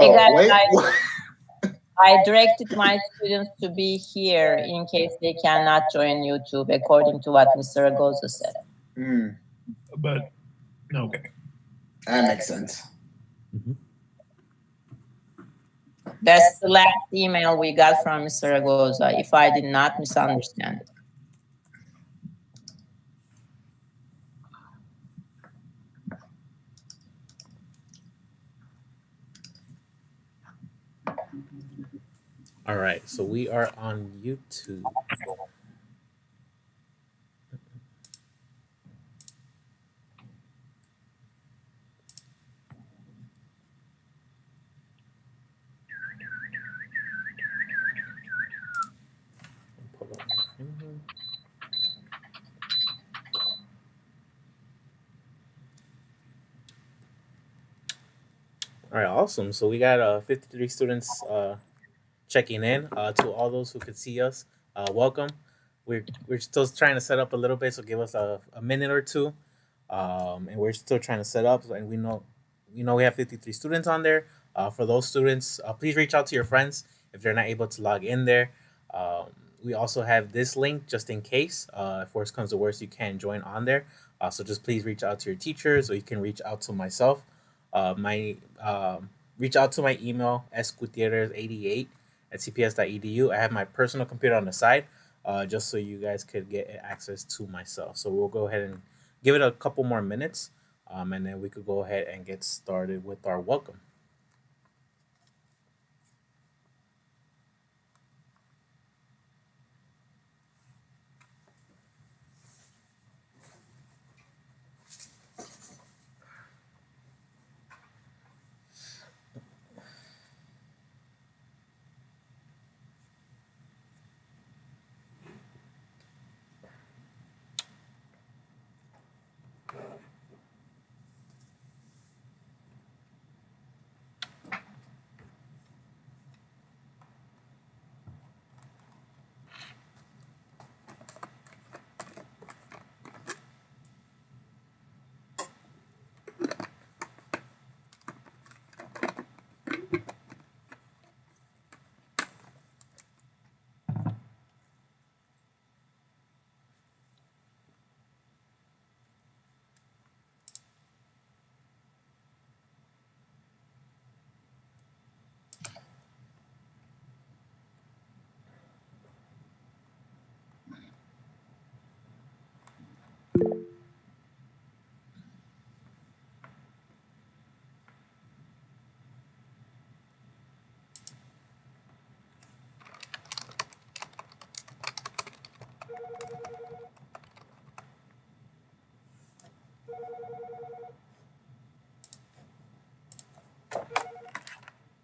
Hey Oh, guys, wait. I directed my students to be here in case they cannot join YouTube, according to what Mr. Ragosa said. But okay. That makes sense. That's the last email we got from Mr. Ragosa, if I did not misunderstand. All right, so we are on YouTube. All right, awesome. So we got 53 students checking in. To all those who could see us, welcome. We're still trying to set up a little bit, so give us a minute or two. And we're still trying to set up, and we know we have 53 students on there. For those students, please reach out to your friends if they're not able to log in there. Um, we also have this link just in case. If worst comes to worst, you can join on there. So just please reach out to your teachers, or you can reach out to myself. My reach out to my email sgutierrez88 at cps.edu. I have my personal computer on the side, just so you guys could get access to myself. So we'll go ahead and give it a couple more minutes, and then we could go ahead and get started with our welcome.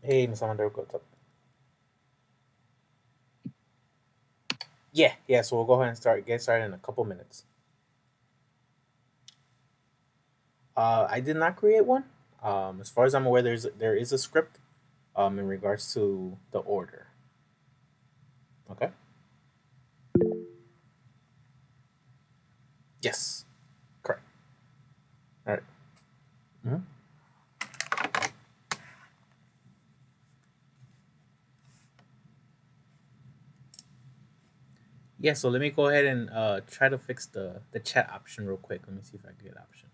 Hey, Miss Amanda, what's up? Yeah. So we'll go ahead and get started in a couple minutes. I did not create one. As far as I'm aware, there is a script, in regards to the order. Okay. Yes. Correct. All right. Mhm. Yeah, so let me go ahead and try to fix the chat option real quick. Let me see if I can get option.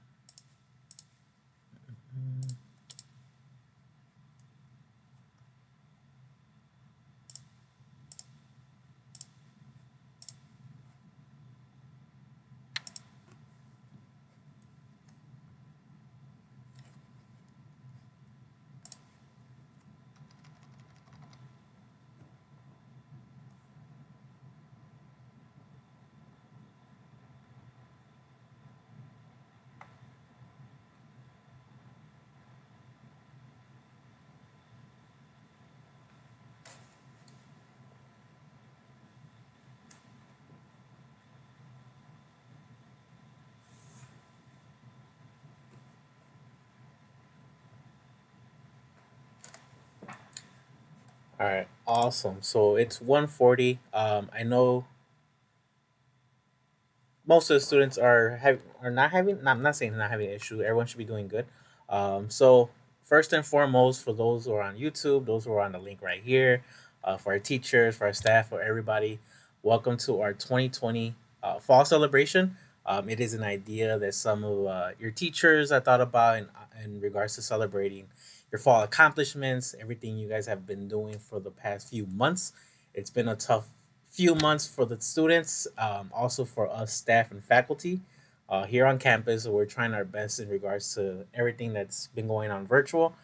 Mm. All right, awesome. So it's 1:40. I know most of the students are not having. Not, I'm not saying not having an issue. Everyone should be doing good. So first and foremost, for those who are on YouTube, those who are on the link right here, for our teachers, for our staff, for everybody, welcome to our 2020 fall celebration. It is an idea that some of your teachers have thought about in regards to celebrating your fall accomplishments, everything you guys have been doing for the past few months. It's been a tough few months for the students, also for us staff and faculty here on campus. We're trying our best in regards to everything that's been going on virtual.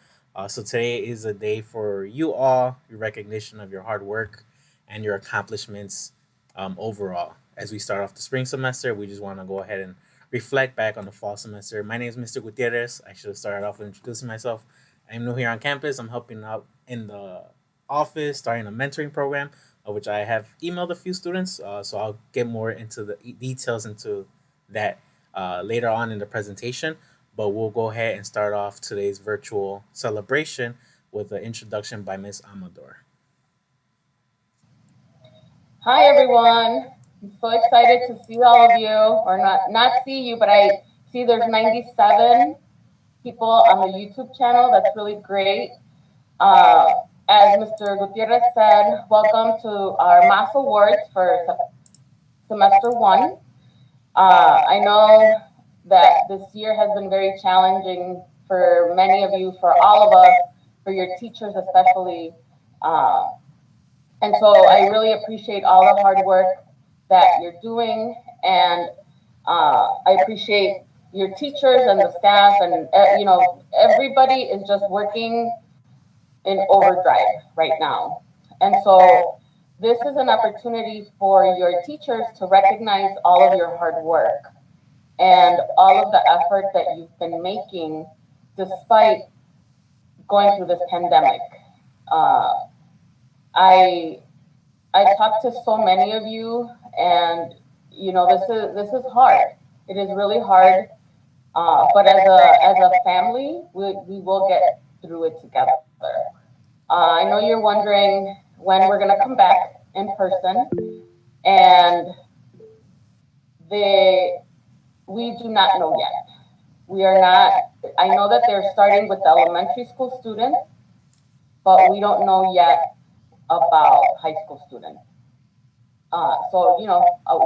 So today is a day for you all, your recognition of your hard work and your accomplishments overall. As we start off the spring semester, we just want to go ahead and reflect back on the fall semester. My name is Mr. Gutierrez. I should have started off with introducing myself. I'm new here on campus. I'm helping out in the office, starting a mentoring program, which I have emailed a few students. So I'll get more into the details into that later on in the presentation. But we'll go ahead and start off today's virtual celebration with an introduction by Ms. Amador. Hi, everyone. I'm so excited to see all of you, or not see you, but I see there's 97 people on the YouTube channel. That's really great. As Mr. Gutierrez said, welcome to our MAS Awards for semester 1. I know that this year has been very challenging for many of you, for all of us, for your teachers especially. And so I really appreciate all the hard work that you're doing, and I appreciate your teachers and the staff, and everybody is just working in overdrive right now. And so this is an opportunity for your teachers to recognize all of your hard work and all of the effort that you've been making despite going through this pandemic. I talked to so many of you, and this is hard. It is really hard, but as a family, we will get through it together. I know you're wondering when we're going to come back in person, and we do not know yet. We are not. I know that they're starting with the elementary school students, but we don't know yet about high school students. So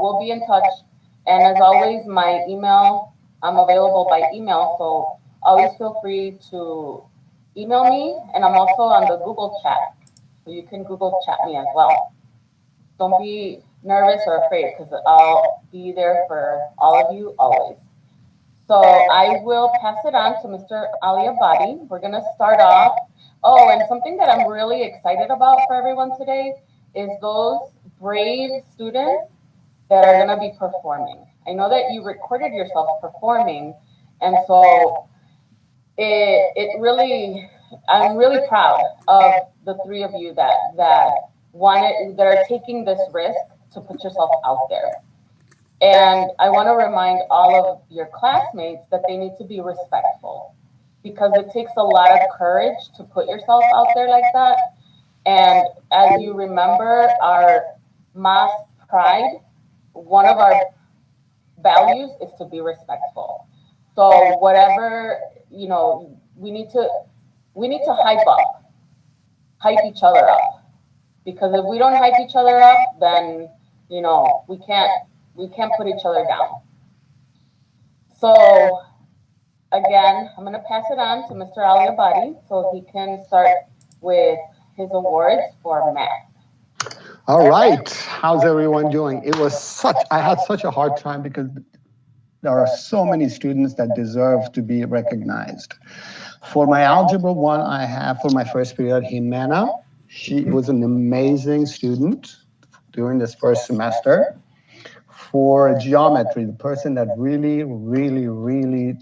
we'll be in touch. And as always, I'm available by email. So always feel free to email me. And I'm also on the Google chat. So you can Google chat me as well. Don't be nervous or afraid, because I'll be there for all of you always. So I will pass it on to Mr. Ali Abadi. We're going to start off. Oh, and something that I'm really excited about for everyone today is those brave students that are going to be performing. I know that you recorded yourself performing, and so I'm really proud of the three of you that are taking this risk to put yourself out there. And I want to remind all of your classmates that they need to be respectful, because it takes a lot of courage to put yourself out there like that. And as you remember, our MAS Pride, one of our values is to be respectful. So whatever, we need to hype each other up. Because if we don't hype each other up, then, we can't put each other down. So again, I'm going to pass it on to Mr. Ali Abadi so he can start with his awards for math. All right. How's everyone doing? I had such a hard time because there are so many students that deserve to be recognized. For my Algebra 1, I have for my first period, Jimena. She was an amazing student during this first semester. For geometry, the person that really, really, really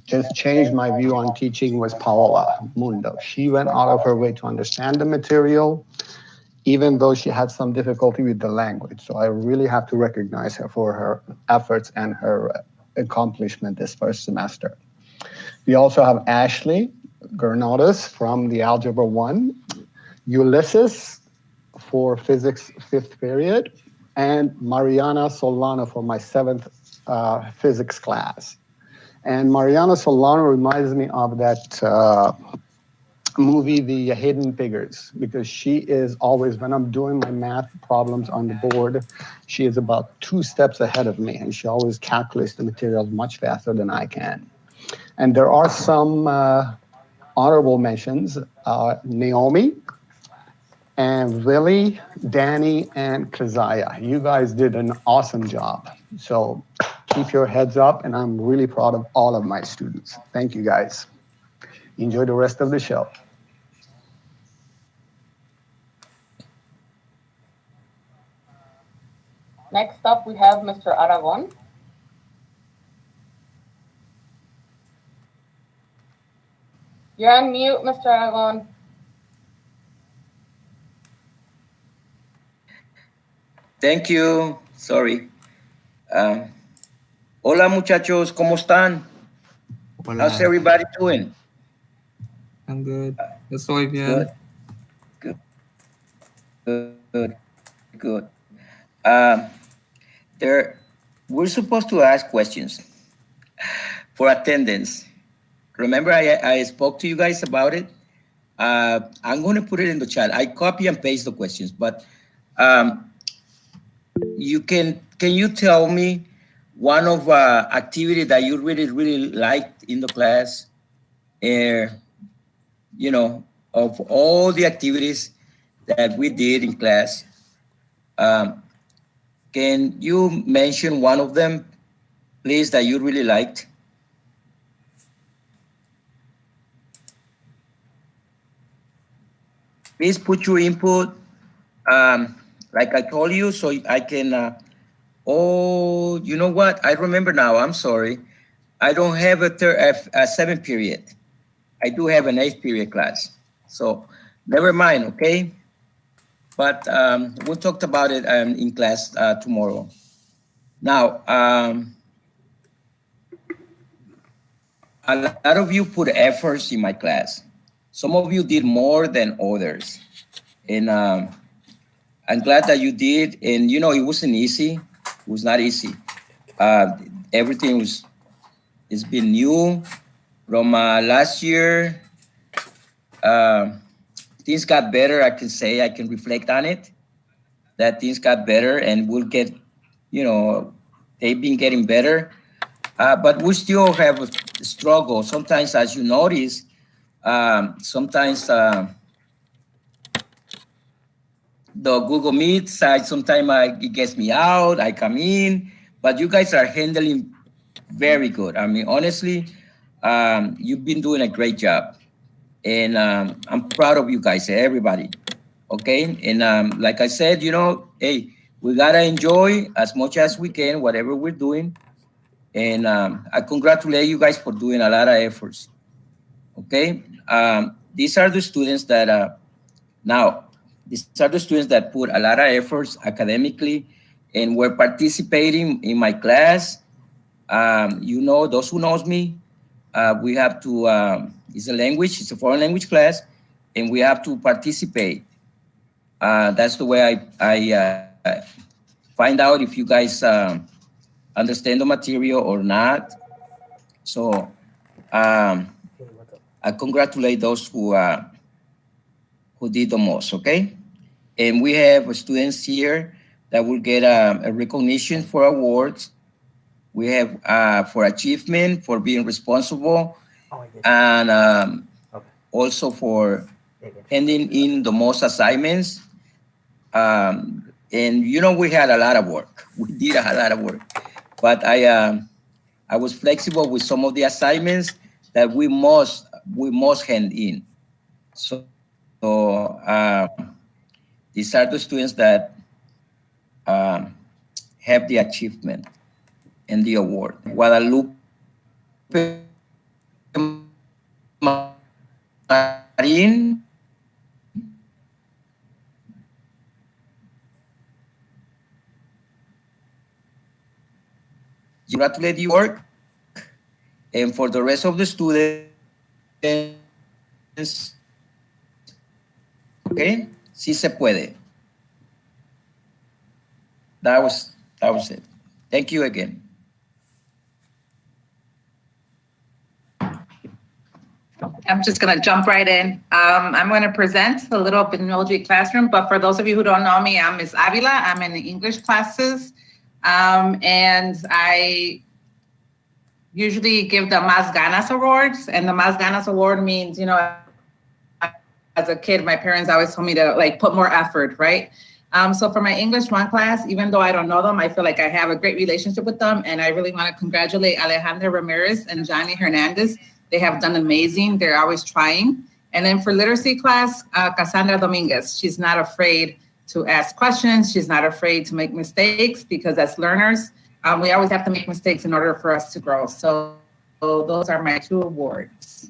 just changed my view on teaching was Paola Mundo. She went out of her way to understand the material, even though she had some difficulty with the language. So I really have to recognize her for her efforts and her accomplishment this first semester. We also have Ashley Gernaldez from the Algebra 1, Ulysses for physics 5th period, and Mariana Solano for my 7th physics class. And Mariana Solano reminds me of that movie, The Hidden Figures, because she is always, when I'm doing my math problems on the board, she is about 2 steps ahead of me, and she always calculates the materials much faster than I can. And there are some honorable mentions, Naomi and Willie, Danny, and Keziah. You guys did an awesome job. So keep your heads up, and I'm really proud of all of my students. Thank you, guys. Enjoy the rest of the show. Next up, we have Mr. Aragon. You're on mute, Mr. Aragon. Thank you. Sorry. Hola, muchachos. ¿Cómo están? Hola. How's everybody doing? I'm good. Estoy bien. Good. We're supposed to ask questions for attendance. Remember, I spoke to you guys about it. I'm going to put it in the chat. I copy and paste the questions, but can you tell me one of activity that you really liked in the class? You know, of all the activities that we did in class, can you mention one of them, please, that you really liked? Please put your input, like I told you, so I can, oh, you know what? I remember now, I'm sorry. I don't have a 7th period. I do have an 8th period class. So never mind, okay? But we'll talk about it in class tomorrow. Now, a lot of you put efforts in my class. Some of you did more than others. And I'm glad that you did. And you know, it wasn't easy. It was not easy. Everything it's been new from last year. Things got better, I can say. I can reflect on it, that things got better, and we'll get, you know, they've been getting better. But we still have a struggle. Sometimes, as you notice, sometimes the Google Meet side, sometimes it gets me out, I come in, but you guys are handling very good. I mean, honestly, you've been doing a great job. And I'm proud of you guys, everybody. Okay. And like I said, you know, hey, we got to enjoy as much as we can, whatever we're doing. And I congratulate you guys for doing a lot of efforts. Okay. These are the students that, these are the students that put a lot of efforts academically and were participating in my class. You know, those who knows me, we have to, it's a language, it's a foreign language class, and we have to participate. That's the way I find out if you guys understand the material or not. So I congratulate those who did the most, okay? And we have students here that will get a recognition for awards. We have for achievement, for being responsible, and also for handing in the most assignments. And you know, we had a lot of work. We did a lot of work, but I was flexible with some of the assignments that we must hand in. So these are the students that have the achievement and the award. Guadalupe Marin. Congratulate your work. And for the rest of the students, okay, sí se puede. That was it. Thank you again. I'm just going to jump right in. I'm going to present the Little Benilde Classroom, but for those of you who don't know me, I'm Ms. Avila. I'm in the English classes, and I usually give the Más Ganas Awards, and the Más Ganas Award means, you know, as a kid, my parents always told me to like put more effort, right? So for my English 1 class, even though I don't know them, I feel like I have a great relationship with them, and I really want to congratulate Alejandra Ramirez and Johnny Hernandez. They have done amazing. They're always trying. And then for literacy class, Cassandra Dominguez, she's not afraid to ask questions. She's not afraid to make mistakes, because as learners, we always have to make mistakes in order for us to grow. So those are my 2 awards.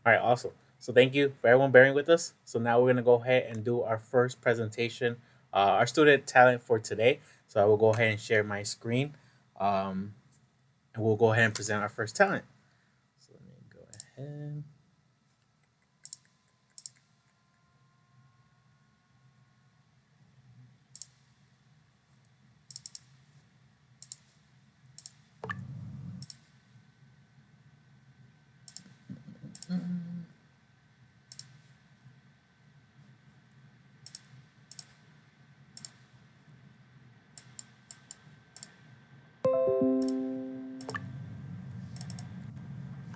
All right, awesome. So thank you for everyone bearing with us. So now we're gonna go ahead and do our first presentation, our student talent for today. So I will go ahead and share my screen, and we'll go ahead and present our first talent. So let me go ahead.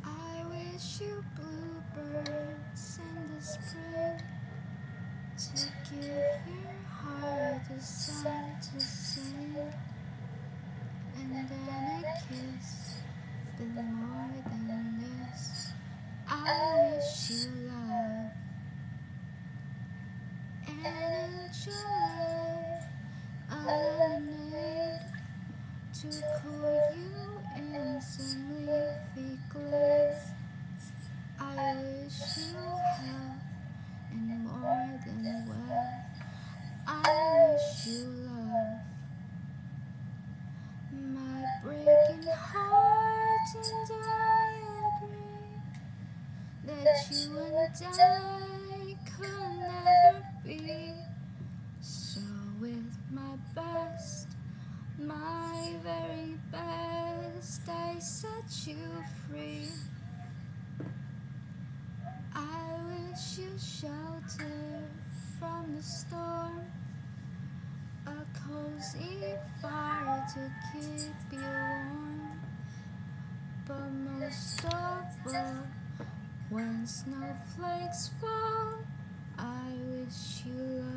I wish you bluebirds in the spring to give your heart a song to sing, and then a kiss, but more than this, I wish you love and enjoy a lemonade to cool you in some leafy glade. I wish you health and more than wealth. I wish you love. My breaking heart, and I agree that you and I could never be. So with my best, my very best, I set you free. I wish you shelter from the storm, a cozy fire to keep you warm. But most of all, when snowflakes fall, I wish you love.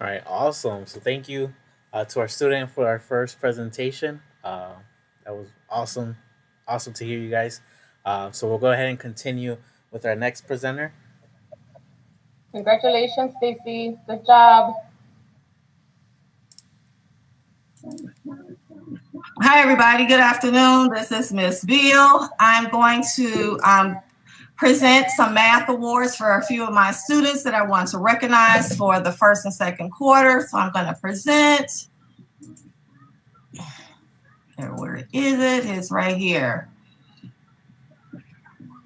All right, awesome. So thank you to our student for our first presentation. That was awesome. Awesome to hear you guys. So we'll go ahead and continue with our next presenter. Congratulations, Stacy. Good job. Hi, everybody. Good afternoon. This is Miss Beal. I'm going to present some math awards for a few of my students that I want to recognize for the first and second quarter. So I'm going to present. Where is it? It's right here.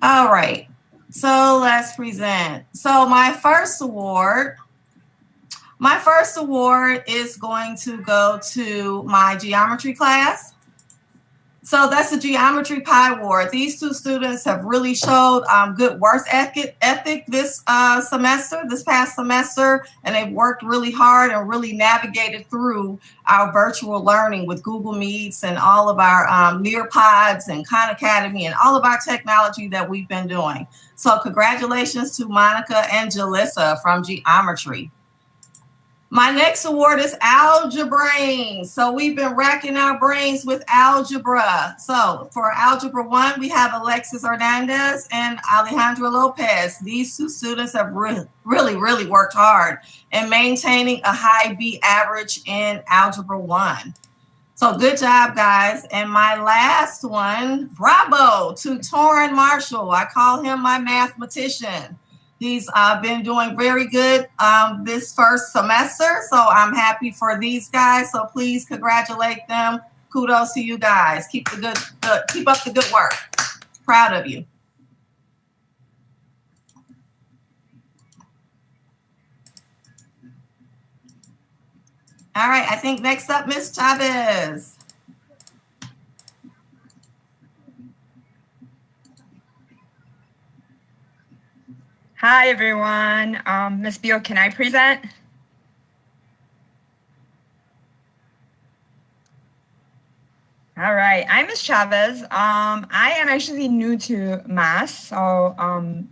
All right. So let's present. So my first award is going to go to my geometry class. So that's the Geometry Pi Award. These 2 students have really showed good work ethic this past semester, and they've worked really hard and really navigated through our virtual learning with Google Meets and all of our Nearpods and Khan Academy and all of our technology that we've been doing. So congratulations to Monica and Jalissa from Geometry. My next award is Algebrains. So we've been racking our brains with algebra. So for Algebra 1, we have Alexis Hernandez and Alejandra Lopez. These 2 students have really worked hard in maintaining a high B average in Algebra 1. So good job, guys. And my last one, bravo to Torrin Marshall. I call him my mathematician. He's been doing very good this first semester. So I'm happy for these guys. So please congratulate them. Kudos to you guys. Keep up the good work. Proud of you. All right, I think next up, Ms. Chavez. Hi, everyone. Ms. Beal, can I present? All right, I'm Ms. Chavez. I am actually new to Mass, so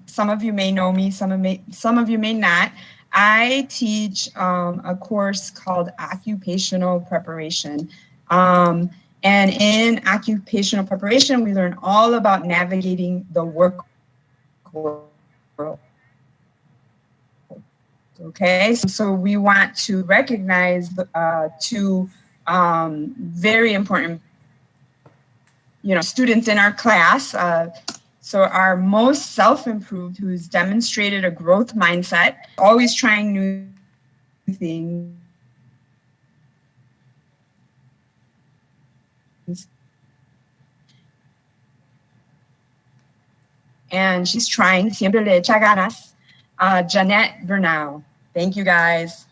some of you may know me, some of you may not. I teach a course called Occupational Preparation. And in Occupational Preparation, we learn all about navigating the work world. Okay, so we want to recognize two very important students in our class. So our most self-improved, who's demonstrated a growth mindset, always trying new things. And she's trying, siempre le echa ganas, Jeanette Bernal. Thank you, guys.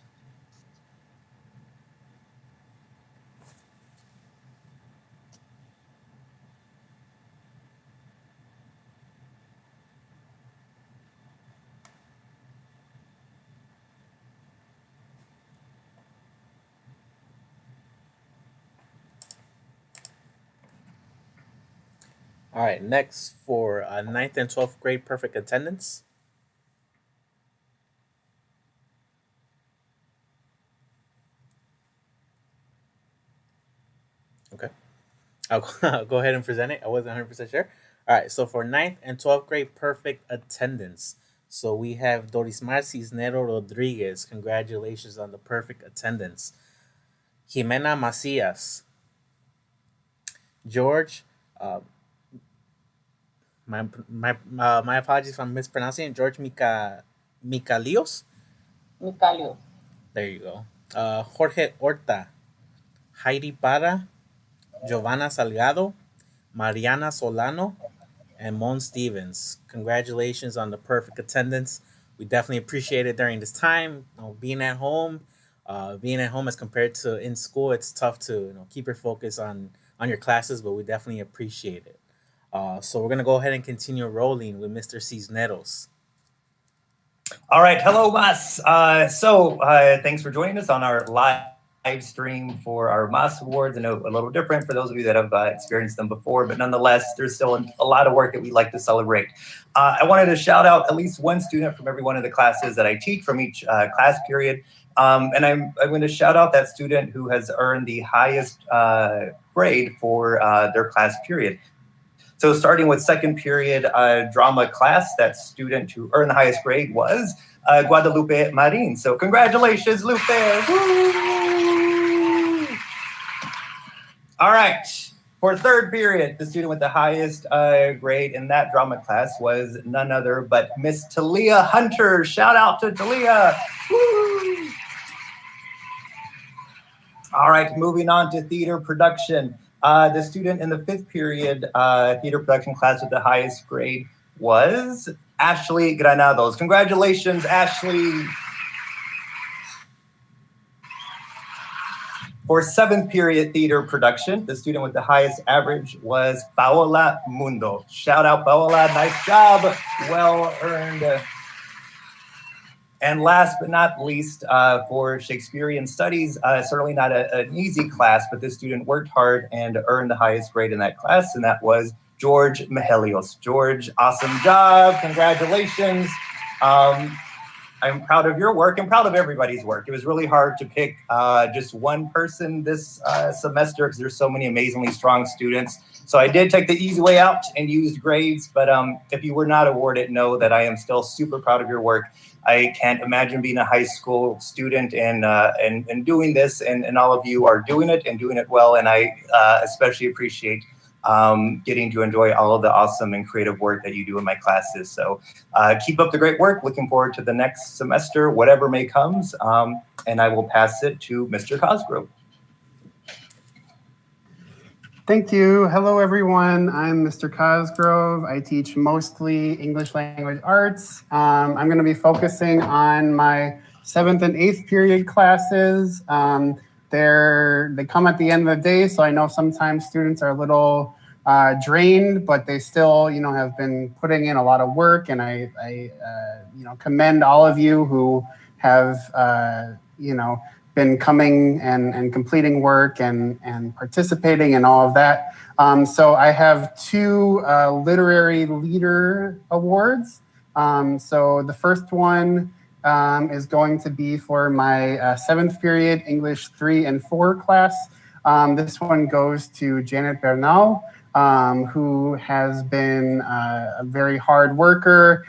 All right, next for 9th and 12th grade perfect attendance. Okay, I'll go ahead and present it. I wasn't 100% sure. All right, so for 9th and 12th grade perfect attendance, so we have Dorismar Cisnero Rodriguez. Congratulations on the perfect attendance. Jimena Macias. George, my apologies if I'm mispronouncing it. George Micalios. Micalios. There you go. Jorge Horta, Heidi Parra, Giovanna Salgado, Mariana Solano, and Mon Stevens. Congratulations on the perfect attendance. We definitely appreciate it during this time. Being at home as compared to in school, it's tough to keep your focus on your classes, but we definitely appreciate it. So we're going to go ahead and continue rolling with Mr. Cisneros. All right. Hello, Mas. Thanks for joining us on our live stream for our Mas Awards. I know a little different for those of you that have experienced them before, but nonetheless, there's still a lot of work that we'd like to celebrate. I wanted to shout out at least one student from every one of the classes that I teach from each class period. And I'm going to shout out that student who has earned the highest grade for their class period. So starting with second period drama class, that student who earned the highest grade was Guadalupe Marin. So congratulations, Lupe. Woo! All right. For third period, the student with the highest grade in that drama class was none other but Miss Talia Hunter. Shout out to Talia. Woo! All right, moving on to theater production. The student in the fifth period theater production class with the highest grade was Ashley Granados. Congratulations, Ashley. For seventh period theater production, the student with the highest average was Paola Mundo. Shout out, Paola. Nice job. Well earned. And last but not least, for Shakespearean Studies, certainly not an easy class, but this student worked hard and earned the highest grade in that class, and that was George Mihelios. George, awesome job. Congratulations. I'm proud of your work and proud of everybody's work. It was really hard to pick just one person this semester because there's so many amazingly strong students. So I did take the easy way out and used grades, but if you were not awarded, know that I am still super proud of your work. I can't imagine being a high school student and doing this, and all of you are doing it and doing it well. And I especially appreciate getting to enjoy all of the awesome and creative work that you do in my classes. So keep up the great work. Looking forward to the next semester, whatever may comes. And I will pass it to Mr. Cosgrove. Thank you. Hello, everyone. I'm Mr. Cosgrove. I teach mostly English language arts. I'm going to be focusing on my 7th and 8th period classes. They come at the end of the day, so I know sometimes students are a little drained, but they still, have been putting in a lot of work, and I commend all of you who have, been coming and completing work and participating and all of that. So I have 2 literary leader awards. So the first one is going to be for my 7th period English 3 and 4 class. This one goes to Janet Bernal, who has been a very hard worker.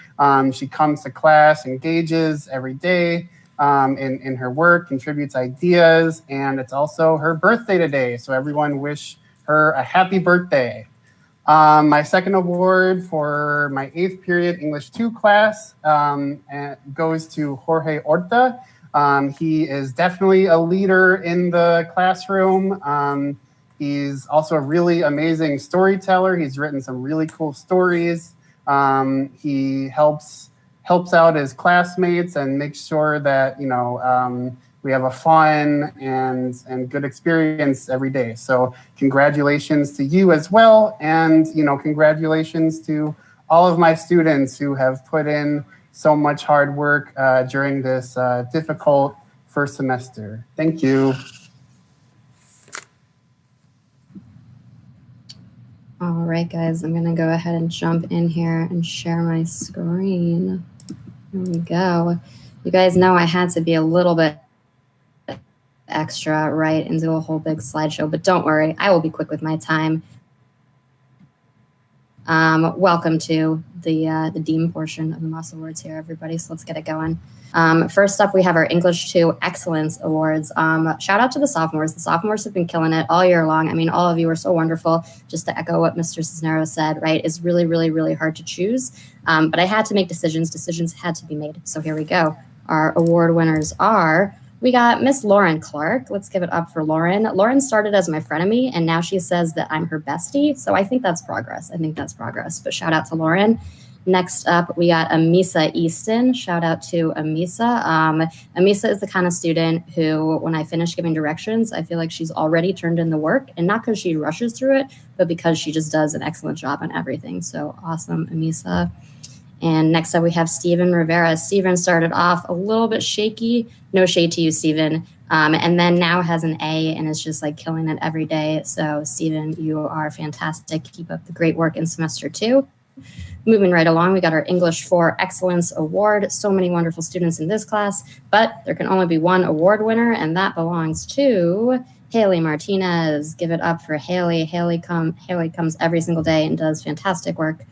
She comes to class, engages every day in her work, contributes ideas, and it's also her birthday today. So everyone wish her a happy birthday. My second award for my 8th period English 2 class goes to Jorge Horta. He is definitely a leader in the classroom. He's also a really amazing storyteller. He's written some really cool stories. He helps out his classmates and makes sure that, we have a fun and good experience every day. So congratulations to you as well. And, congratulations to all of my students who have put in so much hard work during this difficult first semester. Thank you. All right, guys, I'm gonna go ahead and jump in here and share my screen. Here we go. You guys know I had to be a little bit extra, right, and do a whole big slideshow, but don't worry, I will be quick with my time. Welcome to the Dean portion of the Moss Awards here, everybody, so let's get it going. First up, we have our English 2 Excellence Awards. Shout out to the sophomores. The sophomores have been killing it all year long. I mean, all of you are so wonderful. Just to echo what Mr. Cisneros said, right, it's really, really, really hard to choose. But I had to make decisions. Decisions had to be made. So here we go. Our award winners are, we got Miss Lauren Clark. Let's give it up for Lauren. Lauren started as my frenemy, and now she says that I'm her bestie. So I think that's progress. But shout out to Lauren. Next up, we got Amisa Easton. Shout out to Amisa. Amisa is the kind of student who, when I finish giving directions, I feel like she's already turned in the work, and not because she rushes through it, but because she just does an excellent job on everything. So awesome, Amisa. And next up, we have Steven Rivera. Steven started off a little bit shaky. No shade to you, Steven. And then now has an A and is just like killing it every day. So Steven, you are fantastic. Keep up the great work in semester 2. Moving right along, we got our English 4 Excellence Award. So many wonderful students in this class, but there can only be one award winner, and that belongs to Haley Martinez. Give it up for Haley. Haley comes every single day and does fantastic work.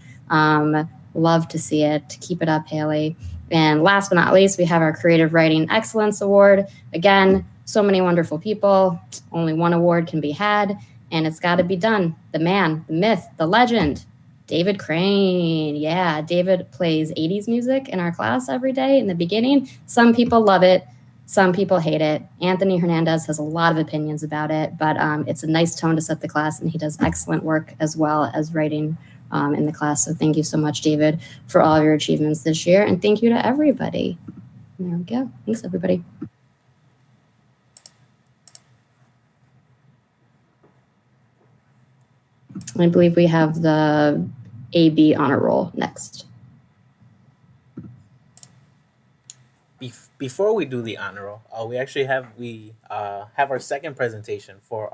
Love to see it. Keep it up, Haley. And last but not least, we have our Creative Writing Excellence Award. Again, so many wonderful people. Only one award can be had, and it's got to be done. The man, the myth, the legend, David Crane. Yeah, David plays 80s music in our class every day in the beginning. Some people love it. Some people hate it. Anthony Hernandez has a lot of opinions about it, but it's a nice tone to set the class, and he does excellent work as well as writing in the class. So thank you so much, David, for all of your achievements this year. And thank you to everybody. There we go. Thanks, everybody. I believe we have the AB honor roll next. Before we do the honor roll, we actually have our second presentation for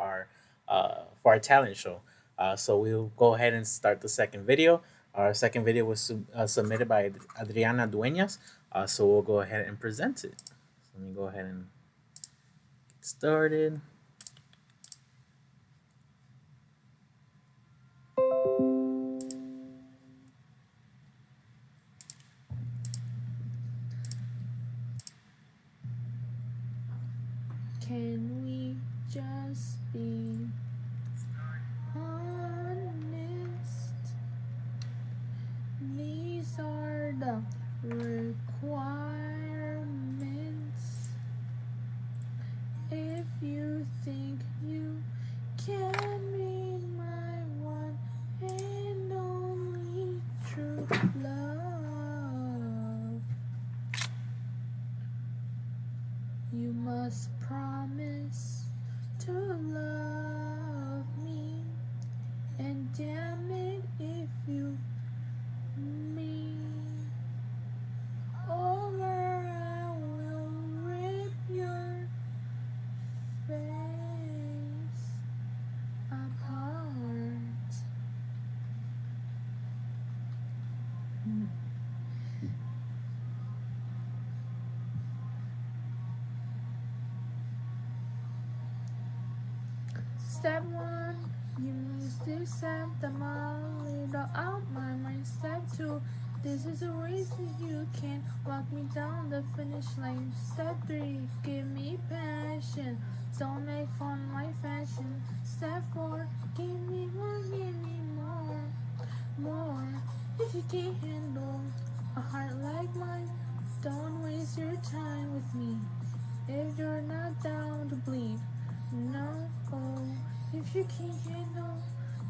our talent show. So we'll go ahead and start the second video. Our second video was submitted by Adriana Dueñas, so we'll go ahead and present it. So let me go ahead and get started. Can we just be honest? These are the requirements. If you think you can be my one and only true love, you must promise to love me, and damn it if you me over, I will rip your face apart. Step one, you must accept the little out my mind. Step two, this is a race that you can walk me down the finish line. Step three, give me passion, don't make fun of my fashion. Step four, give me more, more. If you can't handle a heart like mine, don't waste your time with me. If you're not down to bleed, no. If you can't handle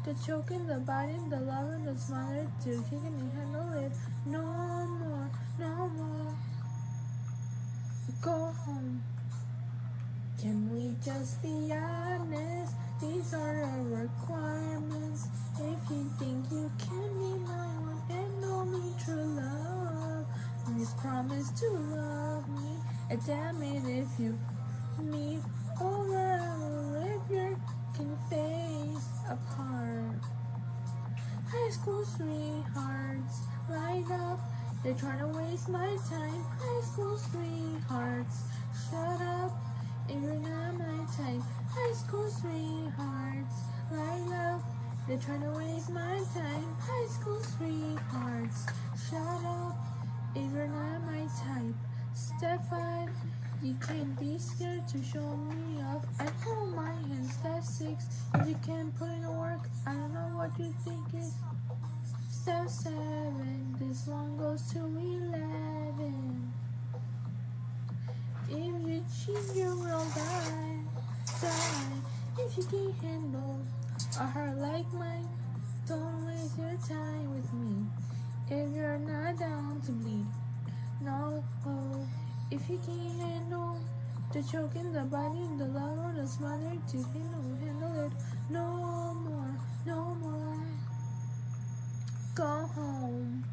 the choking, the biting, the loving, the smothering, too, you can handle it. No more, no more. Go home. Can we just be honest? These are the requirements. If you think you can be my one and only true love, please promise to love me. And damn it if you me over, I will rip your face apart. High school sweethearts, light up, they're trying to waste my time. High school sweethearts, shut up, if you're not my type. High school sweethearts, light up, they're trying to waste my time. High school sweethearts, shut up, if you're not my type. Step 5, you can't be scared to show me off. I hold my hand. Step 6, if you can't put in the work, I don't know what you think is. Step 7, this one goes to 11. If you cheat, you will die. If you can't handle a heart like mine, don't waste your time with me. If you're not down to bleed, no. If you can't handle the choking, the biting, the love, or the smothering, to handle it. No more, no more. Go home.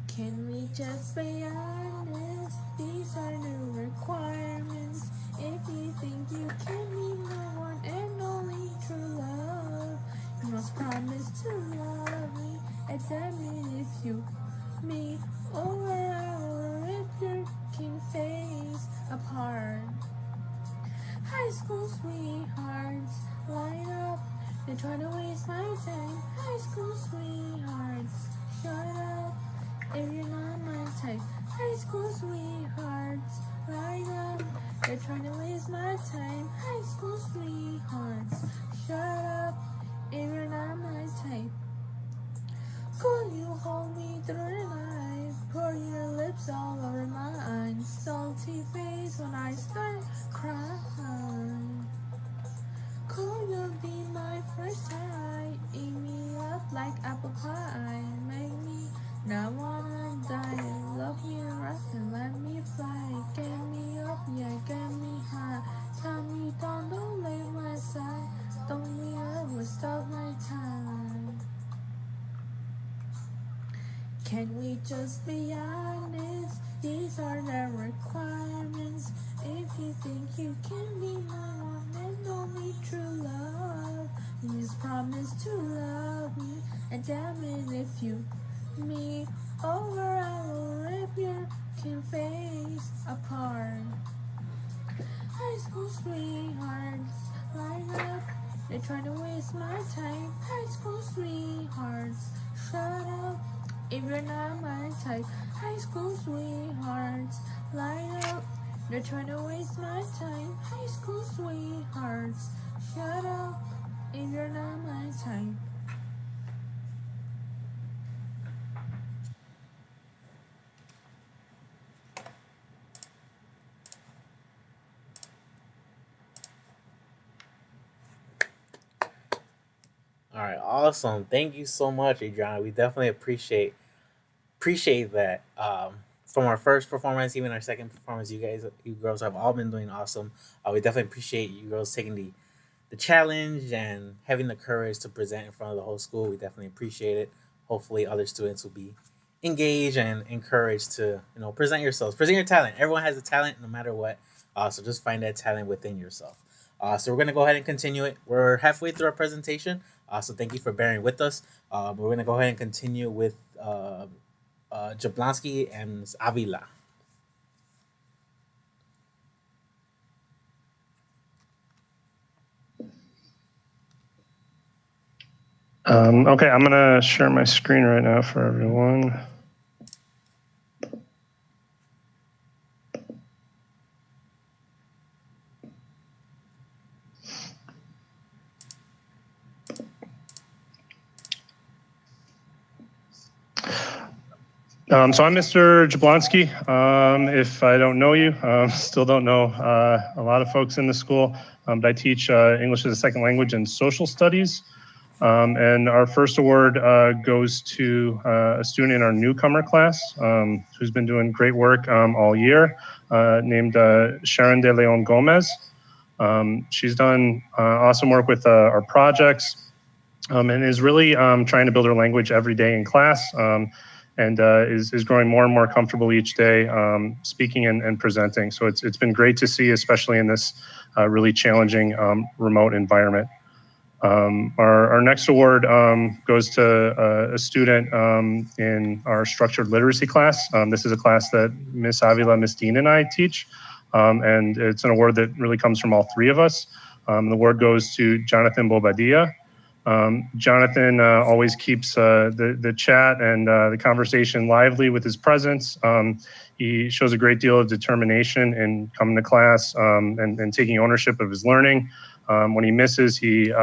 Can we just be honest? These are the requirements. If you think you can be my one and only true love, you must promise to love me. And tell me if you me over, I will rip your face apart. High school sweethearts, light up, they're trying to waste my time. High school sweethearts, shut up, if you're not my type. High school sweethearts, light up, they're trying to waste my time. High school sweethearts, shut up, if you're not my type. Could you hold me through the night? Pour your lips all over my eyes. Salty face when I start crying. Could you be my first time? Eat me up like apple pie. Make me not wanna die. Love me rough and let me fly. Get me up, yeah, get me high. Tell me don't leave my side. Don't me up, waste of my time. Can we just be honest? These are the requirements. If you think you can be my one and only true love, please promise to love me. And damn it if you me over, I will rip your face apart. High school sweethearts line up, they're trying to waste my time. High school sweethearts, shut up if you're not my type. High school sweethearts line up, they're trying to waste my time. High school sweethearts, shut up if you're not my type. All right, awesome. Thank you so much, Adriana. We definitely appreciate that. From our first performance, even our second performance, you girls have all been doing awesome. We definitely appreciate you girls taking the challenge and having the courage to present in front of the whole school. We definitely appreciate it. Hopefully, other students will be engaged and encouraged to present yourselves, present your talent. Everyone has a talent, no matter what. So just find that talent within yourself. So we're gonna go ahead and continue it. We're halfway through our presentation. So thank you for bearing with us. We're gonna go ahead and continue with Jablonski and Avila. Okay, I'm gonna share my screen right now for everyone. So I'm Mr. Jablonski. If I don't know you, still don't know a lot of folks in the school, but I teach English as a second language and social studies. And our first award goes to a student in our newcomer class who's been doing great work all year, named Sharon De Leon Gomez. She's done awesome work with our projects and is really trying to build her language every day in class. And is growing more and more comfortable each day speaking and presenting. So it's been great to see, especially in this really challenging remote environment. Our next award goes to a student in our structured literacy class. This is a class that Miss Avila, Miss Dean, and I teach. And it's an award that really comes from all three of us. The award goes to Jonathan Bobadilla. Jonathan always keeps the chat and the conversation lively with his presence. He shows a great deal of determination in coming to class and taking ownership of his learning. When he misses, he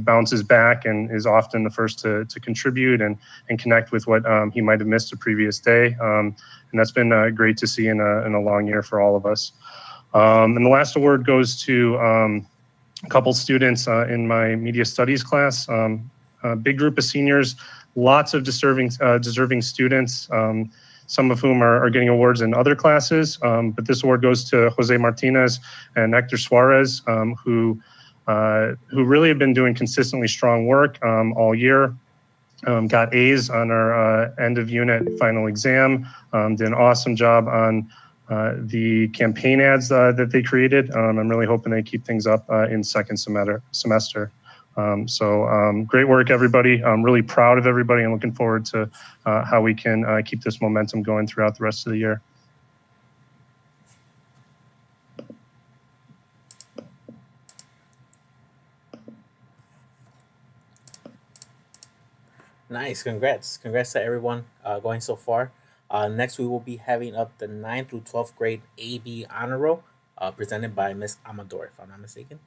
bounces back and is often the first to contribute and connect with what he might have missed the previous day. And that's been great to see in a long year for all of us. And the last award goes to a couple students in my media studies class, a big group of seniors, lots of deserving students, some of whom are getting awards in other classes. But this award goes to Jose Martinez and Hector Suarez, who really have been doing consistently strong work all year. Got A's on our end of unit final exam, did an awesome job on the campaign ads that they created. I'm really hoping they keep things up in second semester. So great work, everybody. I'm really proud of everybody and looking forward to how we can keep this momentum going throughout the rest of the year. Nice, congrats to everyone going so far. Next, we will be having up the 9th through 12th grade AB Honor Roll, presented by Miss Amador, if I'm not mistaken.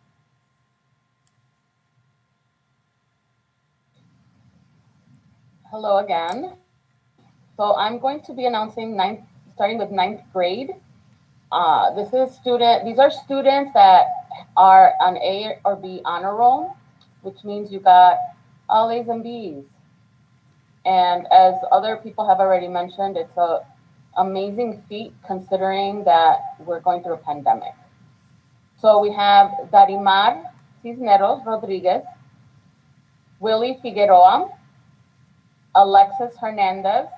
Hello again. So I'm going to be announcing starting with 9th grade. These are students that are on A or B honor roll, which means you got all A's and B's. And as other people have already mentioned, it's an amazing feat considering that we're going through a pandemic. So we have Darimar Cisneros Rodriguez, Willie Figueroa, Alexis Hernandez,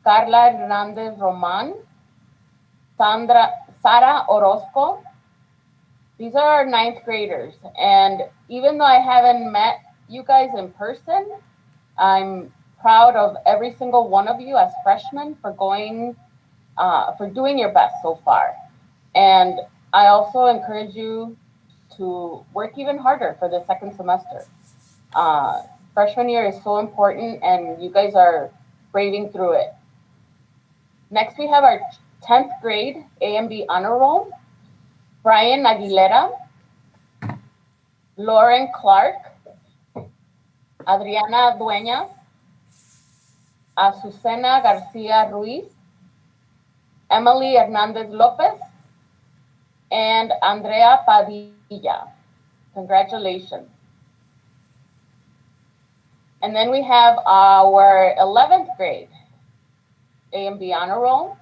Carla Hernandez Roman, Sara Orozco. These are 9th graders. And even though I haven't met you guys in person, I'm proud of every single one of you as freshmen for doing your best so far. And I also encourage you to work even harder for the second semester. Freshman year is so important, and you guys are braving through it. Next, we have our 10th grade A and B honor roll. Brian Aguilera, Lauren Clark, Adriana Dueñas, Azucena Garcia Ruiz, Emily Hernandez Lopez, and Andrea Padilla. Congratulations. And then we have our 11th grade A and B honor roll.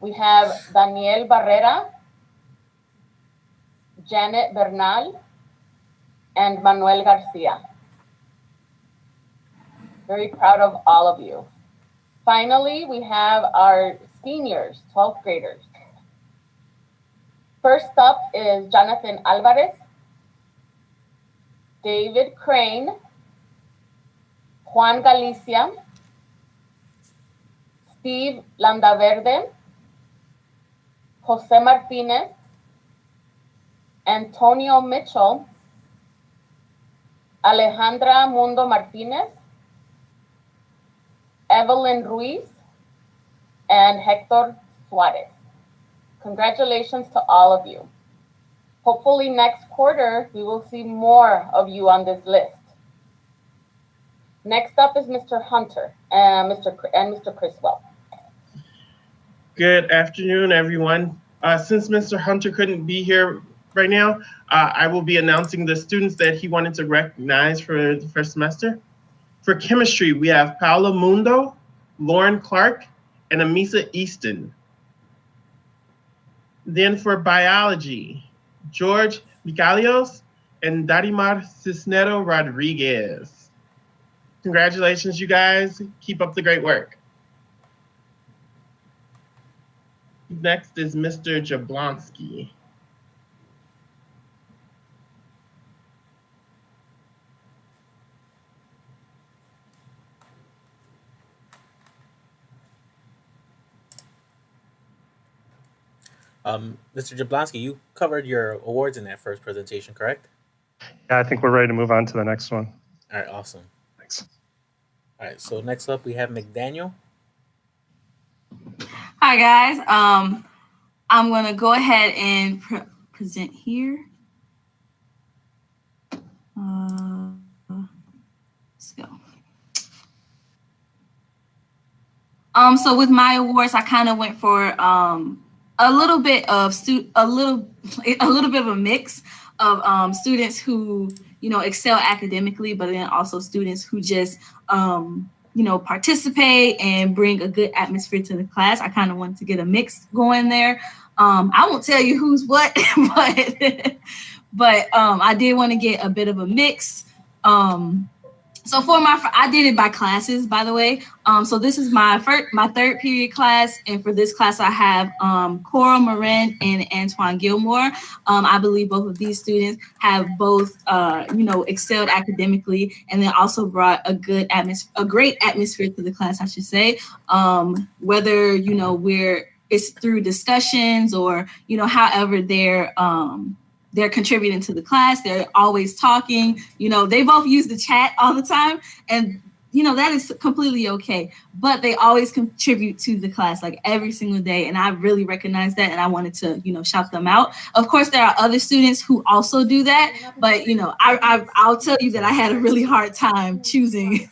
We have Daniel Barrera, Janet Bernal, and Manuel Garcia. Very proud of all of you. Finally, we have our seniors, 12th graders. First up is Jonathan Alvarez, David Crane, Juan Galicia, Steve Landaverde, Jose Martinez, Antonio Mitchell, Alejandra Mundo Martinez, Evelyn Ruiz, and Hector Suarez. Congratulations to all of you. Hopefully next quarter, we will see more of you on this list. Next up is Mr. Hunter and Mr. Criswell. Good afternoon, everyone. Since Mr. Hunter couldn't be here right now, I will be announcing the students that he wanted to recognize for the first semester. For chemistry, we have Paolo Mundo, Lauren Clark, and Amisa Easton. Then for biology, George Micalios and Darimar Cisnero Rodriguez. Congratulations, you guys. Keep up the great work. Next is Mr. Jablonski. Mr. Jablonski, you covered your awards in that first presentation, correct? Yeah, I think we're ready to move on to the next one. All right, awesome. Thanks. All right, so next up we have McDaniel. Hi guys, I'm gonna go ahead and present here. Let's go. So with my awards, I kind of went for a little bit of a little bit of a mix of students who excel academically, but then also students who just participate and bring a good atmosphere to the class. I kind of wanted to get a mix going there. I won't tell you who's what, but I did want to get a bit of a mix. So I did it by classes, by the way. So this is my third period class, and for this class I have Coral Marin and Antoine Gilmore. I believe both of these students have both excelled academically, and then also brought a great atmosphere to the class, I should say. Whether it's through discussions or however they're contributing to the class. They're always talking. They both use the chat all the time, and that is completely okay. But they always contribute to the class, like every single day, and I really recognize that, and I wanted to shout them out. Of course, there are other students who also do that, but I'll tell you that I had a really hard time choosing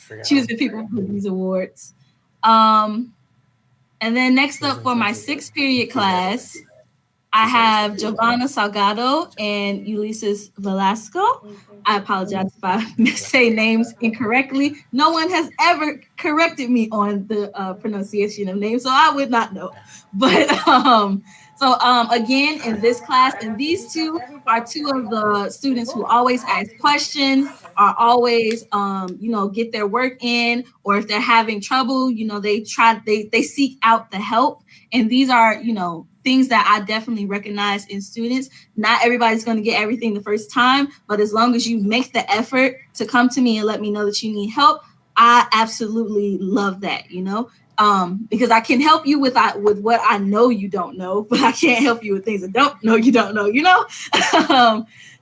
people for these awards. And then next up for my sixth period class, I have Giovanna Salgado and Ulysses Velasco. I apologize if I say names incorrectly. No one has ever corrected me on the pronunciation of names, so I would not know. But again, in this class, and these two are two of the students who always ask questions, are always, get their work in, or if they're having trouble, they seek out the help. And these are, things that I definitely recognize in students. Not everybody's going to get everything the first time, but as long as you make the effort to come to me and let me know that you need help, I absolutely love that, you know, because I can help you with what I know you don't know, but I can't help you with things I don't know you don't know, you know.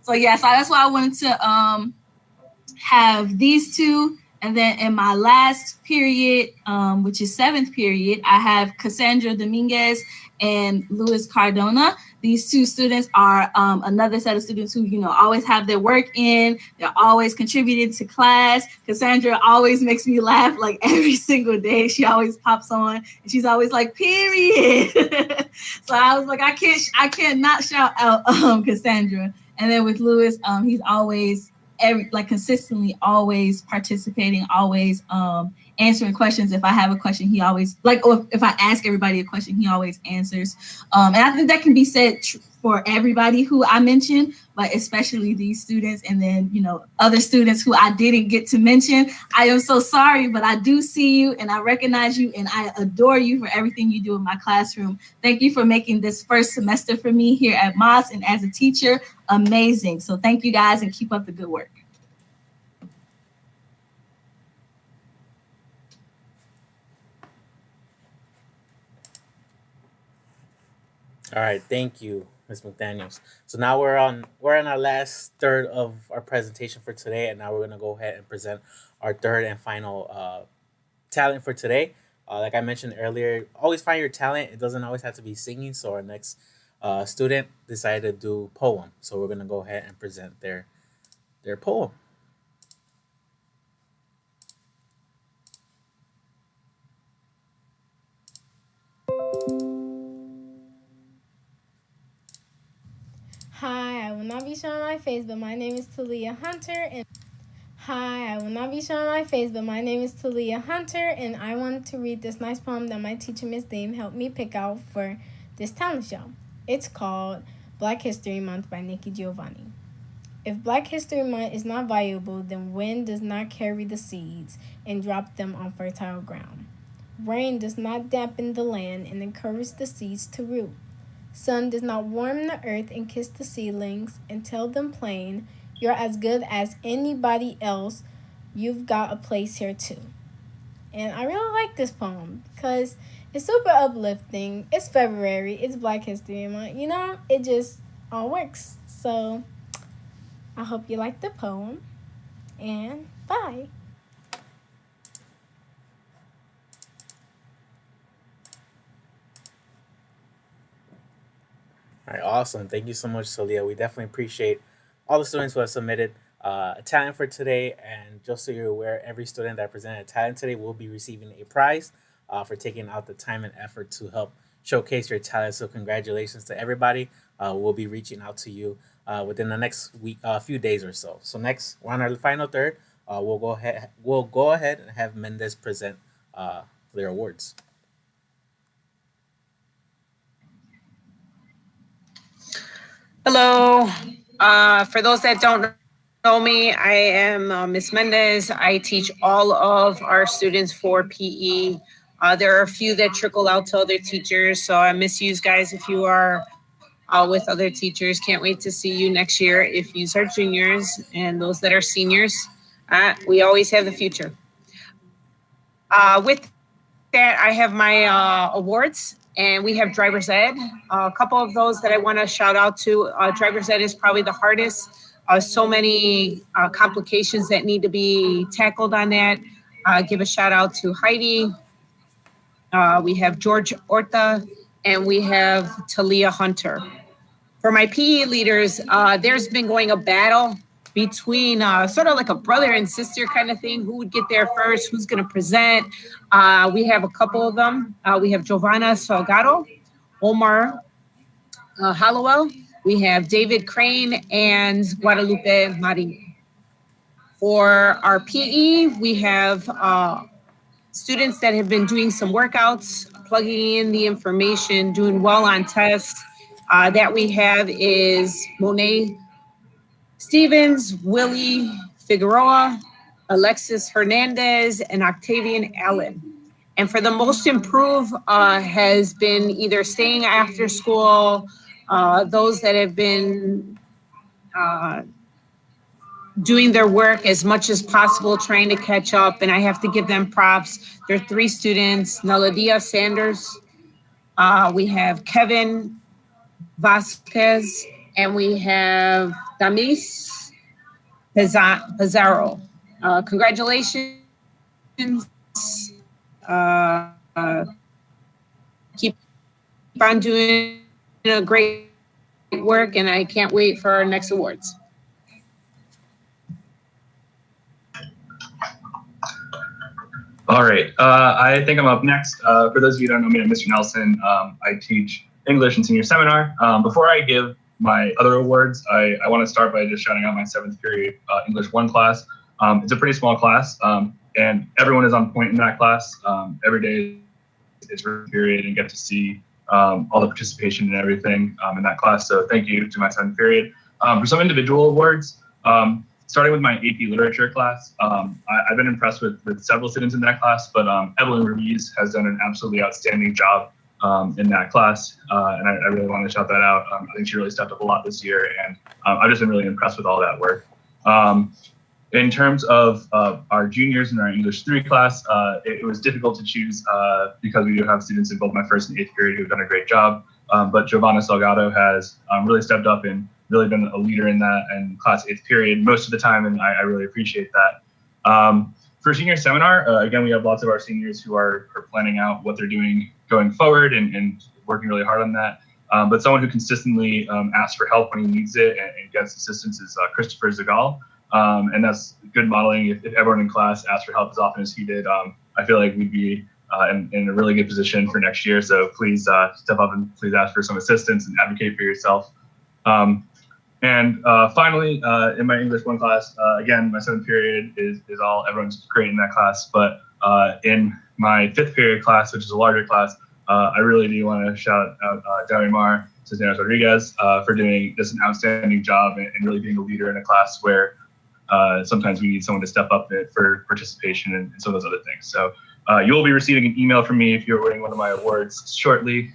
So yeah, so that's why I wanted to have these two. And then in my last period, which is 7th period, I have Cassandra Dominguez and Luis Cardona. These two students are another set of students who, you know, always have their work in. They're always contributing to class. Cassandra always makes me laugh like every single day. She always pops on and she's always like, period. So I was like, I can't not shout out Cassandra. And then with Luis, he's always consistently always participating, always answering questions. If I have a question, he always or if I ask everybody a question, he always answers. And I think that can be said for everybody who I mentioned, but especially these students. And then, you know, other students who I didn't get to mention. I am so sorry, but I do see you and I recognize you and I adore you for everything you do in my classroom. Thank you for making this first semester for me here at Moss and as a teacher amazing. So thank you guys and keep up the good work. All right, thank you, Ms. McDaniels. So now we're on our last third of our presentation for today, and now we're gonna go ahead and present our third and final talent for today. Like I mentioned earlier, always find your talent. It doesn't always have to be singing. So our next student decided to do poem. So we're gonna go ahead and present their poem. Hi, I will not be showing my face, but my name is Talia Hunter. And hi, I will not be showing my face, but my name is Talia Hunter, and I wanted to read this nice poem that my teacher, Miss Dame, helped me pick out for this talent show. It's called Black History Month by Nikki Giovanni. If Black History Month is not viable, then wind does not carry the seeds and drop them on fertile ground. Rain does not dampen the land and encourage the seeds to root. Sun does not warm the earth and kiss the seedlings and tell them plain, you're as good as anybody else. You've got a place here too. And I really like this poem because it's super uplifting. It's February. It's Black History Month. You know, it just all works. So I hope you like the poem. And bye. All right, awesome. Thank you so much, Talia. We definitely appreciate all the students who have submitted a talent for today. And just so you're aware, every student that presented a talent today will be receiving a prize for taking out the time and effort to help showcase your talent. So congratulations to everybody. We'll be reaching out to you within the next week, few days or so. So next, we're on our final third. We'll go ahead and have Mendez present their awards. Hello. For those that don't know me, I am Miss Mendez. I teach all of our students for PE. There are a few that trickle out to other teachers, so I miss you guys if you are with other teachers. Can't wait to see you next year if you are juniors, and those that are seniors. We always have the future. With that, I have my awards. And we have driver's ed. A couple of those that I want to shout out to. Driver's ed is probably the hardest. So many complications that need to be tackled on that. Give a shout out to Heidi. We have George Orta, and we have Talia Hunter. For my PE leaders, there's been going a battle between sort of like a brother and sister kind of thing. Who would get there first? Who's going to present? We have a couple of them. We have Giovanna Salgado, Omar Hollowell. We have David Crane and Guadalupe Marin. For our PE, we have students that have been doing some workouts, plugging in the information, doing well on tests. That we have is Monet Stevens, Willie Figueroa, Alexis Hernandez, and Octavian Allen. And for the most improved has been either staying after school, those that have been doing their work as much as possible, trying to catch up, and I have to give them props. There are 3 students, Naladia Sanders, we have Kevin Vasquez, and we have Damis Pizarro. Congratulations. Keep on doing great work, and I can't wait for our next awards. All right, I think I'm up next. For those of you who don't know me, I'm Mr. Nelson. I teach English and senior seminar. Before I give my other awards, I want to start by just shouting out my 7th period English 1 class. It's a pretty small class, and everyone is on point in that class. Every day is a period and get to see all the participation and everything in that class. So thank you to my 7th period. For some individual awards, starting with my AP Literature class, I've been impressed with several students in that class, but Evelyn Ruiz has done an absolutely outstanding job in that class, and I really want to shout that out. I think she really stepped up a lot this year, and I've just been really impressed with all that work. In terms of our juniors in our English 3 class, it was difficult to choose because we do have students in both my 1st and 8th period who've done a great job, but Giovanna Salgado has really stepped up and really been a leader in that and class 8th period most of the time, and I really appreciate that. For senior seminar, again, we have lots of our seniors who are planning out what they're doing going forward and working really hard on that. But someone who consistently asks for help when he needs it and gets assistance is Christopher Zagal. And that's good modeling. If everyone in class asked for help as often as he did, I feel like we'd be in a really good position for next year. So please step up and please ask for some assistance and advocate for yourself. And finally, in my English 1 class, again, my 7th period is everyone's great in that class. But in my 5th period class, which is a larger class, I really do want to shout out Darimar Cisneros Rodriguez for doing just an outstanding job and really being a leader in a class where sometimes we need someone to step up for participation and some of those other things. So you will be receiving an email from me if you're winning one of my awards shortly.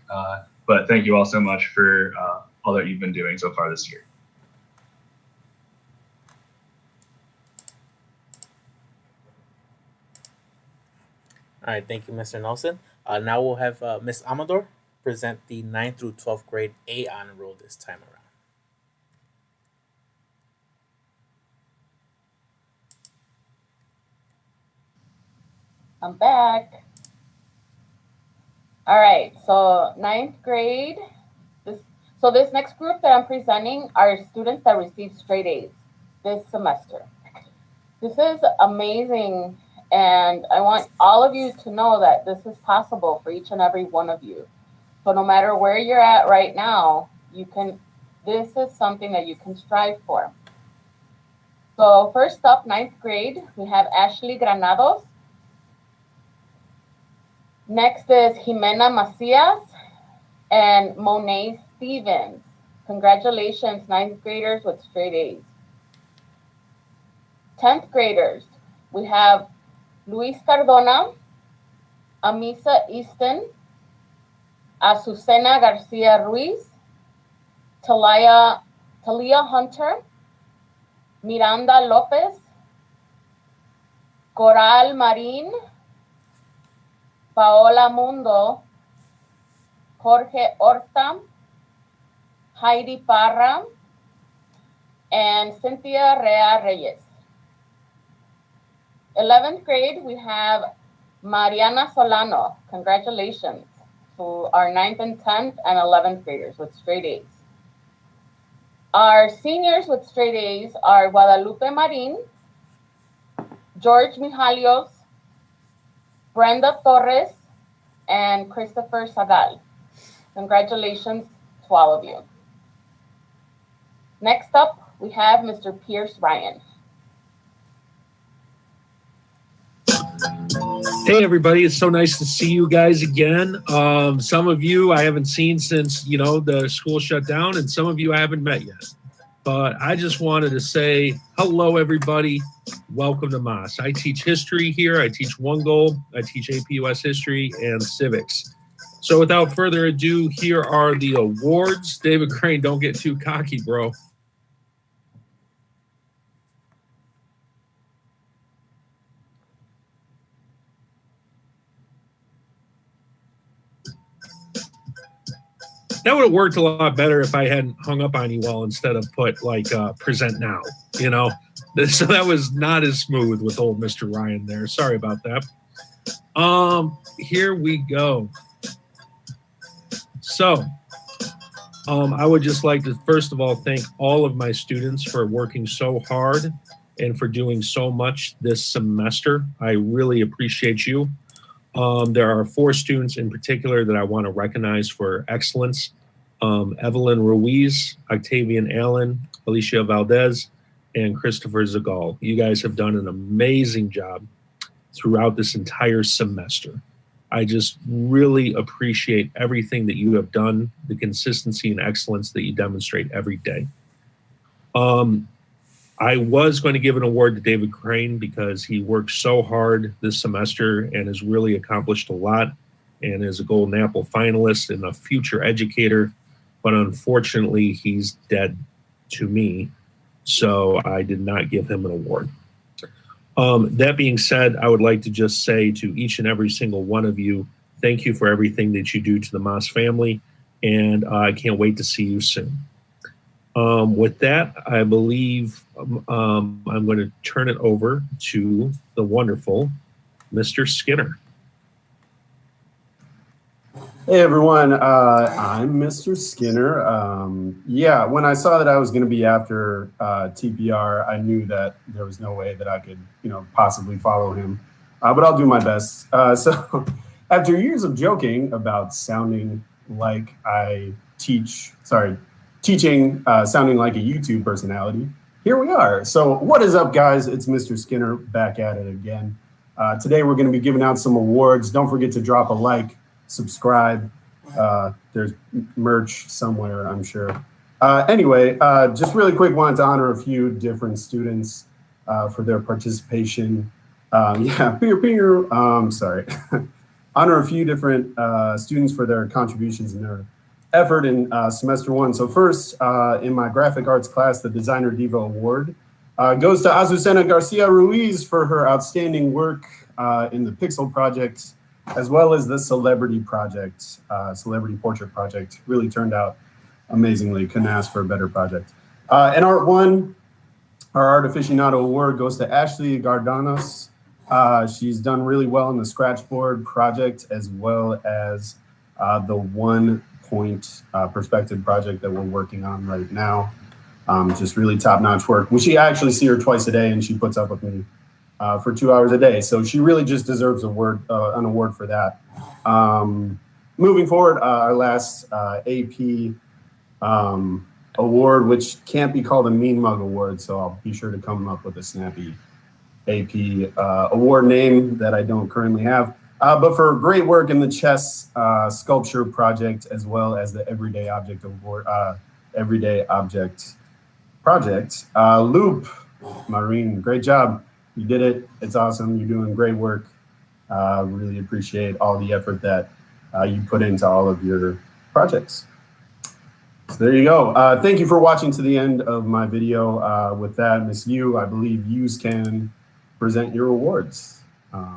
But thank you all so much for all that you've been doing so far this year. All right, thank you, Mr. Nelson. Now we'll have Ms. Amador present the 9th through 12th grade A honor roll this time around. I'm back. All right, so 9th grade. This next group that I'm presenting are students that received straight A's this semester. This is amazing, and I want all of you to know that this is possible for each and every one of you. So no matter where you're at right now, this is something that you can strive for. So first up, 9th grade, we have Ashley Granados. Next is Jimena Macias and Monet Stevens. Congratulations, 9th graders with straight A's. 10th graders, we have Luis Cardona, Amisa Easton, Azucena Garcia Ruiz, Talia Hunter, Miranda Lopez, Coral Marin, Paola Mundo, Jorge Horta, Heidi Parra, and Cynthia Rea Reyes. 11th grade, we have Mariana Solano. Congratulations to our 9th and 10th and 11th graders with straight A's. Our seniors with straight A's are Guadalupe Marin, George Mijalios, Brenda Torres, and Christopher Sagal. Congratulations to all of you. Next up, we have Mr. Pierce Ryan. Hey everybody, it's so nice to see you guys again. Some of you I haven't seen since, the school shut down, and some of you I haven't met yet. But I just wanted to say hello everybody. Welcome to Moss. I teach history here. I teach One Goal. I teach AP US History and Civics. So without further ado, here are the awards. David Crane, don't get too cocky, bro. That would have worked a lot better if I hadn't hung up on you all instead of put like present now, you know? So that was not as smooth with old Mr. Ryan there. Sorry about that. Here we go. So I would just like to, first of all, thank all of my students for working so hard and for doing so much this semester. I really appreciate you. There are 4 students in particular that I want to recognize for excellence. Evelyn Ruiz, Octavian Allen, Alicia Valdez, and Christopher Zagal. You guys have done an amazing job throughout this entire semester. I just really appreciate everything that you have done, the consistency and excellence that you demonstrate every day. I was going to give an award to David Crane because he worked so hard this semester and has really accomplished a lot and is a Golden Apple finalist and a future educator, but unfortunately he's dead to me, so I did not give him an award. That being said, I would like to just say to each and every single one of you, thank you for everything that you do to the Moss family, and I can't wait to see you soon. With that, I believe I'm going to turn it over to the wonderful Mr. Skinner. Hey everyone, I'm Mr. Skinner. Yeah, when I saw that I was going to be after TPR, I knew that there was no way that I could, possibly follow him. But I'll do my best. So, after years of joking about sounding like I teaching sounding like a YouTube personality, here we are. So, what is up, guys? It's Mr. Skinner back at it again. Today, we're going to be giving out some awards. Don't forget to drop a like. Subscribe. There's merch somewhere, I'm sure. Anyway, just really quick, wanted to honor a few different students for their participation. Sorry. Honor a few different students for their contributions and their effort in semester 1. So first, in my graphic arts class, the Designer Diva Award goes to Azucena Garcia Ruiz for her outstanding work in the Pixel project, as well as the Celebrity Project, Celebrity Portrait Project. Really turned out amazingly. Couldn't ask for a better project. And Art 1, our Art Aficionado Award goes to Ashley Gardanos. She's done really well in the Scratchboard project, as well as the 1 point perspective project that we're working on right now. Just really top-notch work. I actually see her twice a day, and she puts up with me for 2 hours a day. So she really just deserves an award for that. Moving forward, our last AP award, which can't be called a Mean Mug Award, so I'll be sure to come up with a snappy AP award name that I don't currently have. But for great work in the chess sculpture project, as well as the Everyday Object Award, Everyday Object Project. Loop, Maureen, great job. You did it. It's awesome. You're doing great work. Really appreciate all the effort that you put into all of your projects. So there you go. Thank you for watching to the end of my video. With that, Ms. Yu, I believe you can present your awards. Bye.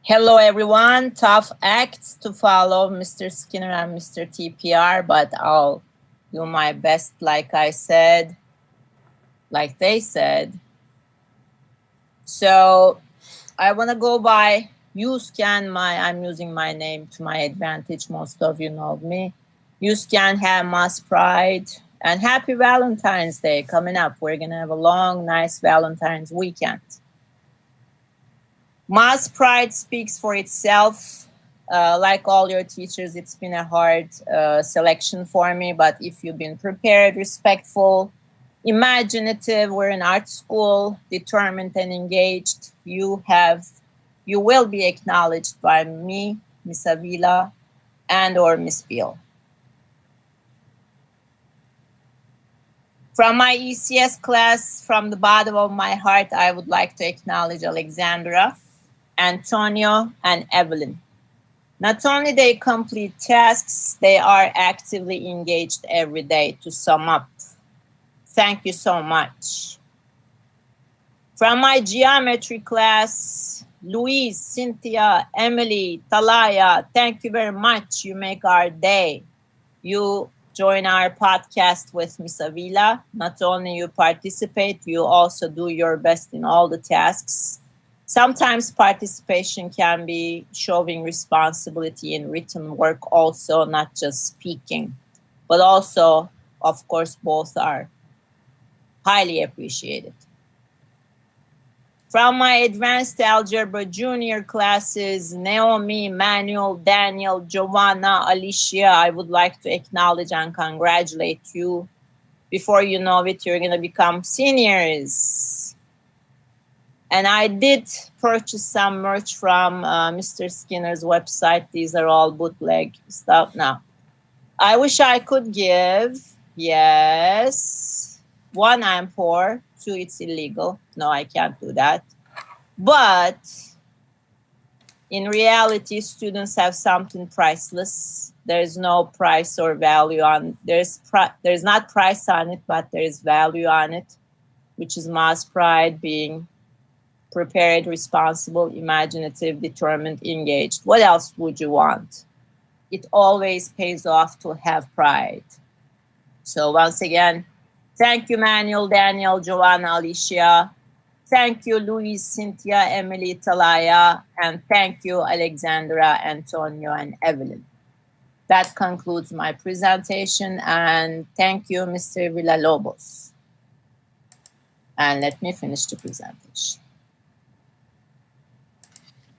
Hello, everyone. Tough acts to follow, Mr. Skinner and Mr. TPR, but I'll do my best, like they said. So I want to go by I'm using my name to my advantage. Most of you know me. Yuscan, have Moss Pride, and happy Valentine's Day coming up. We're going to have a long, nice Valentine's weekend. Moss Pride speaks for itself. Like all your teachers, it's been a hard selection for me, but if you've been prepared, respectful, imaginative, we're in art school, determined and engaged, you will be acknowledged by me, Miss Avila, and or Miss Beal. From my ECS class, from the bottom of my heart, I would like to acknowledge Alexandra, Antonio, and Evelyn. Not only they complete tasks, they are actively engaged every day. To sum up, Thank you so much. From my geometry class, Louise, Cynthia, Emily, Talaya, thank you very much. You make our day. You join our podcast with Miss Avila. Not only you participate, you also do your best in all the tasks. Sometimes participation can be showing responsibility in written work also, not just speaking, but also, of course, both are highly appreciated. From my advanced algebra junior classes, Naomi, Manuel, Daniel, Giovanna, Alicia, I would like to acknowledge and congratulate you. Before you know it, you're going to become seniors. And I did purchase some merch from Mr. Skinner's website. These are all bootleg stuff now. I wish I could give, yes. 1, I'm poor. 2, it's illegal. No, I can't do that. But in reality, students have something priceless. There's no price or value on, there's not price on it, but there's value on it, which is mass pride, being prepared, responsible, imaginative, determined, engaged. What else would you want? It always pays off to have pride. So once again, thank you, Manuel, Daniel, Joanna, Alicia. Thank you, Louise, Cynthia, Emily, Talaya. And thank you, Alexandra, Antonio, and Evelyn. That concludes my presentation. And thank you, Mr. Villalobos. And let me finish the presentation.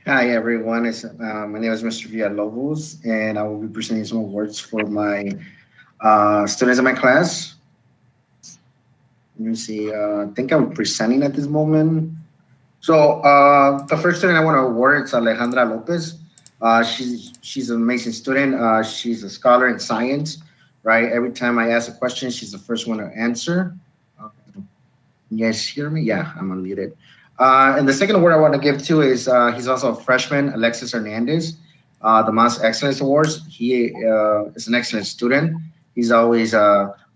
Hi, everyone. My name is Mr. Villalobos, and I will be presenting some awards for my students in my class. Let me see. I think I'm presenting at this moment. So the first student I want to award is Alejandra Lopez. She's an amazing student. She's a scholar in science, right? Every time I ask a question, she's the first one to answer. You guys hear me? Yeah, I'm unmuted. And the second award I want to give to is he's also a freshman, Alexis Hernandez, the Mass Excellence Awards. He is an excellent student. He's always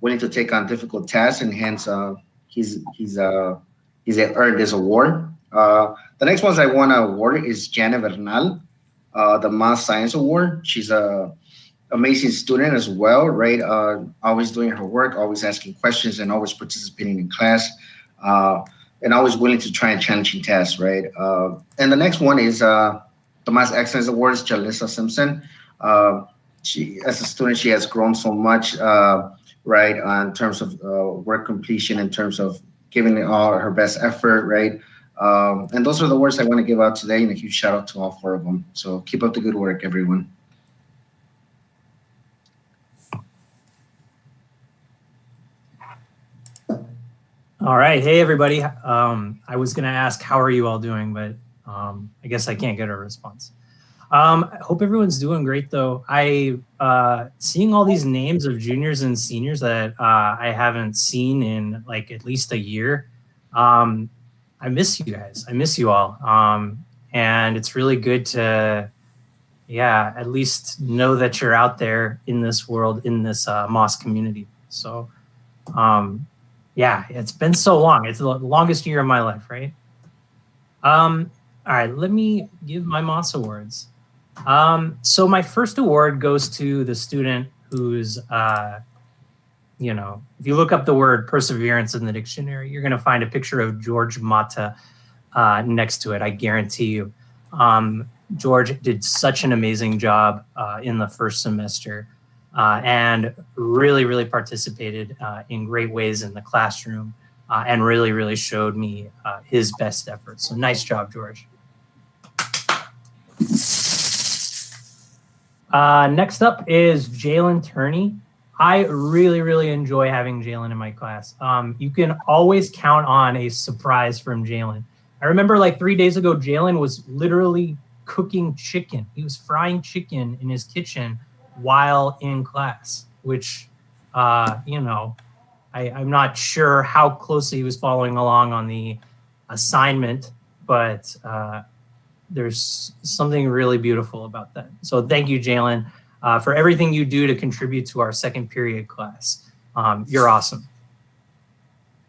willing to take on difficult tasks, and hence he's earned this award. The next ones I want to award is Janet Bernal, the Math Science Award. She's a amazing student as well, right? Always doing her work, always asking questions, and always participating in class, and always willing to try and challenging tasks, right? And the next one is the Math Excellence Awards, Jalissa Simpson. She, as a student, she has grown so much, right, in terms of work completion, in terms of giving all her best effort, right? And those are the words I want to give out today, and a huge shout out to all 4 of them. So keep up the good work, everyone. All right. Hey, everybody. I was going to ask, how are you all doing? But I guess I can't get a response. I hope everyone's doing great, though. Seeing all these names of juniors and seniors that I haven't seen in like at least a year. I miss you guys. I miss you all. And it's really good to, yeah, at least know that you're out there in this world, in this Moss community. So, yeah, it's been so long. It's the longest year of my life, right? All right, let me give my Moss Awards. So my first award goes to the student who's, you know, if you look up the word perseverance in the dictionary, you're going to find a picture of George Mata next to it. I guarantee you. George did such an amazing job in the first semester and really, really participated in great ways in the classroom and really, really showed me his best efforts. So nice job, George. Next up is Jalen Turney. I really, really enjoy having Jalen in my class. You can always count on a surprise from Jalen. I remember like 3 days ago, Jalen was literally cooking chicken. He was frying chicken in his kitchen while in class, which, you know, I'm not sure how closely he was following along on the assignment, but there's something really beautiful about that. So thank you, Jalen, for everything you do to contribute to our second period class. You're awesome.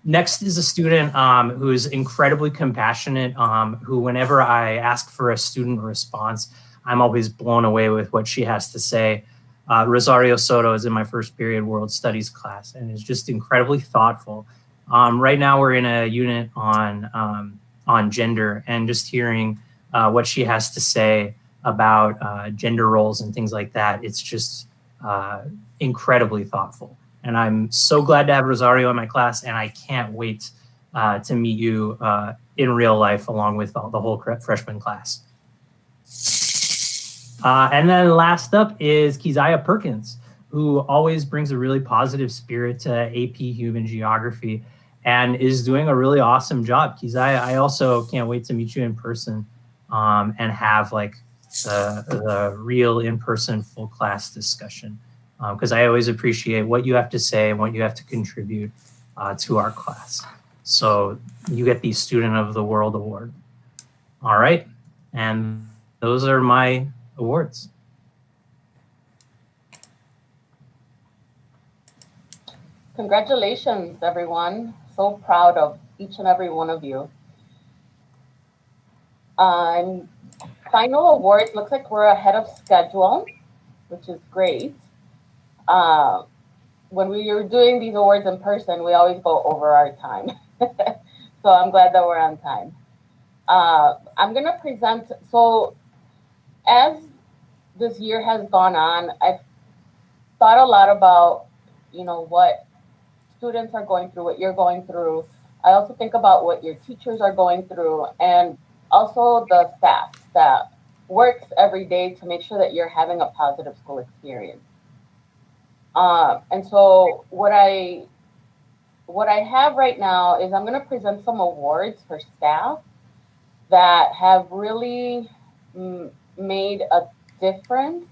Next is a student who is incredibly compassionate, who whenever I ask for a student response, I'm always blown away with what she has to say. Rosario Soto is in my first period World Studies class and is just incredibly thoughtful. Right now we're in a unit on gender, and just hearing what she has to say about gender roles and things like that, it's just incredibly thoughtful. And I'm so glad to have Rosario in my class, and I can't wait to meet you in real life along with the whole freshman class. And then last up is Keziah Perkins, who always brings a really positive spirit to AP Human Geography and is doing a really awesome job. Keziah, I also can't wait to meet you in person and have like the real in-person full class discussion, because I always appreciate what you have to say and what you have to contribute to our class. So you get the Student of the World Award. All right, and those are my awards. Congratulations, everyone. So proud of each and every one of you. Final awards, looks like we're ahead of schedule, which is great. When we were doing these awards in person, we always go over our time. So I'm glad that we're on time. I'm gonna present, so as this year has gone on, I've thought a lot about, you know, what students are going through, what you're going through. I also think about what your teachers are going through, and also the staff that works every day to make sure that you're having a positive school experience. And so what I have right now is I'm going to present some awards for staff that have really made a difference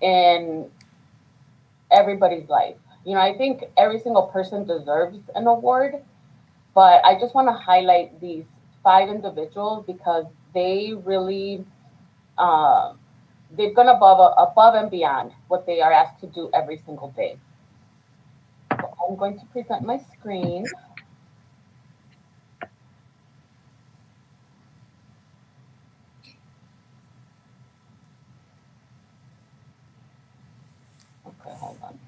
in everybody's life. You know, I think every single person deserves an award, but I just want to highlight these 5 individuals because they really, they've gone above and beyond what they are asked to do every single day. So I'm going to present my screen. Okay, hold on.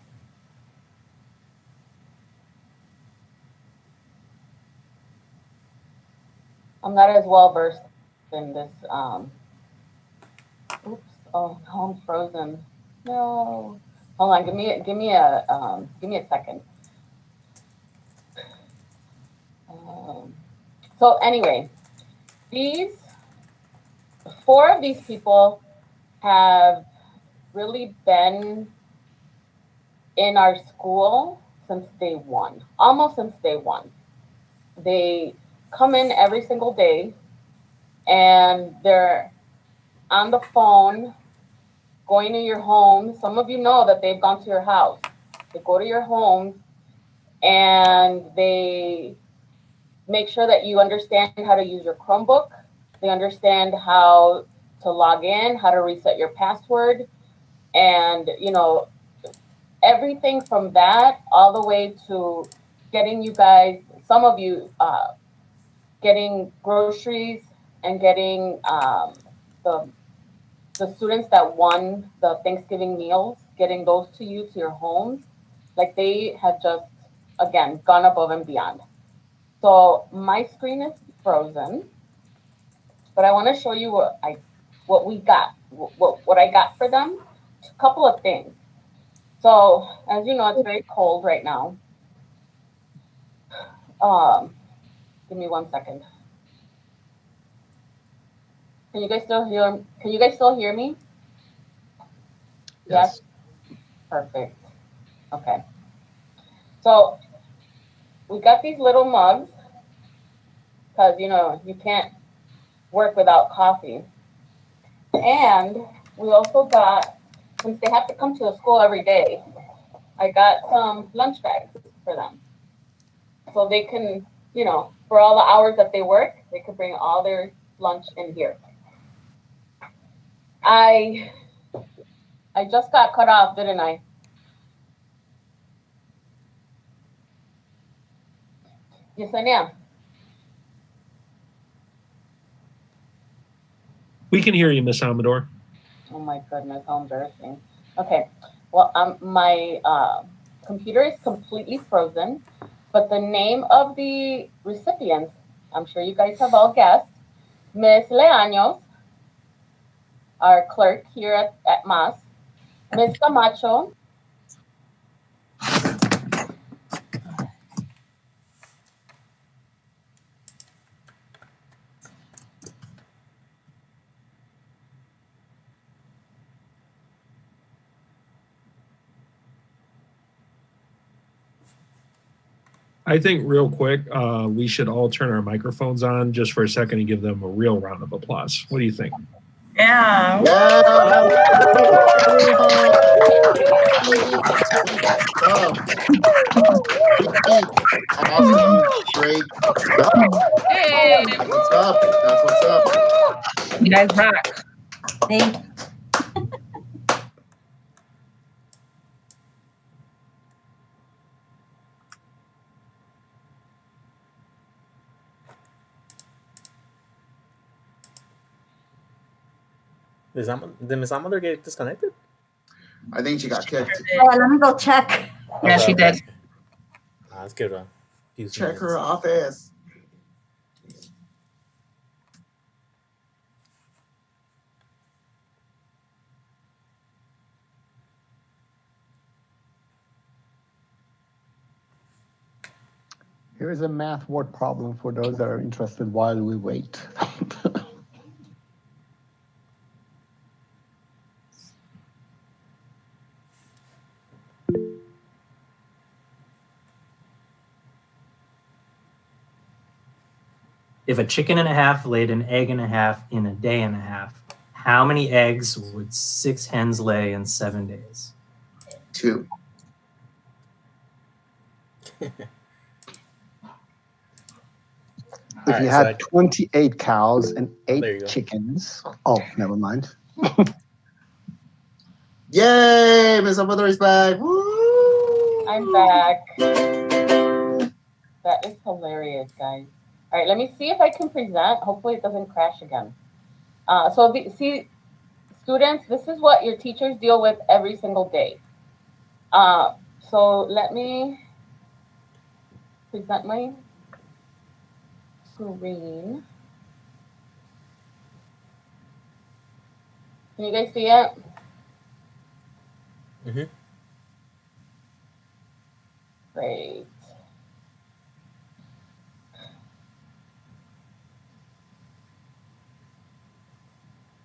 I'm not as well versed in this. Oops! Oh, I'm frozen. No. Hold on. Give me a second. So anyway, these 4 of these people have really been in our school since day one, almost since day one. They come in every single day and they're on the phone, going to your home. Some of you know that they've gone to your house. They go to your home and they make sure that you understand how to use your Chromebook. They understand how to log in, how to reset your password, and you know, everything from that all the way to getting you guys, some of you, getting groceries and getting the students that won the Thanksgiving meals, getting those to you, to your homes. Like they have just, again, gone above and beyond. So my screen is frozen, but I want to show you what we got, what I got for them. A couple of things. So as you know, it's very cold right now. Give me 1 second. Can you guys still hear me? Yes. Perfect. Okay. So we got these little mugs because you know you can't work without coffee. And we also got, since they have to come to the school every day, I got some lunch bags for them. So they can, you know, for all the hours that they work, they could bring all their lunch in here. I just got cut off, didn't I? Yesenia. We can hear you, Miss Amador. Oh my goodness, how embarrassing. Okay, well, my computer is completely frozen, but the name of the recipients, I'm sure you guys have all guessed, Miss Leaños, our clerk here at MAS, Miss Camacho, I think real quick, we should all turn our microphones on just for a second and give them a real round of applause. What do you think? Yeah. Awesome. Great. Hey. What's up? That's what's up. You guys rock. Thank Did Miss Amador get disconnected? I think she got kicked. let me go check. Yeah, she did. Let's give it a few Check seconds. her office. Here is a math word problem for those that are interested while we wait. If a chicken and a half laid an egg and a half in a day and a half, how many eggs would 6 hens lay in 7 days? 2. If you had 28 cows and 8 chickens, oh, never mind. Yay! Miss Amador is back. Woo! I'm back. That is hilarious, guys. All right, let me see if I can present. Hopefully it doesn't crash again. See, students, this is what your teachers deal with every single day. So let me present my screen. Can you guys see it? Mm-hmm. Great.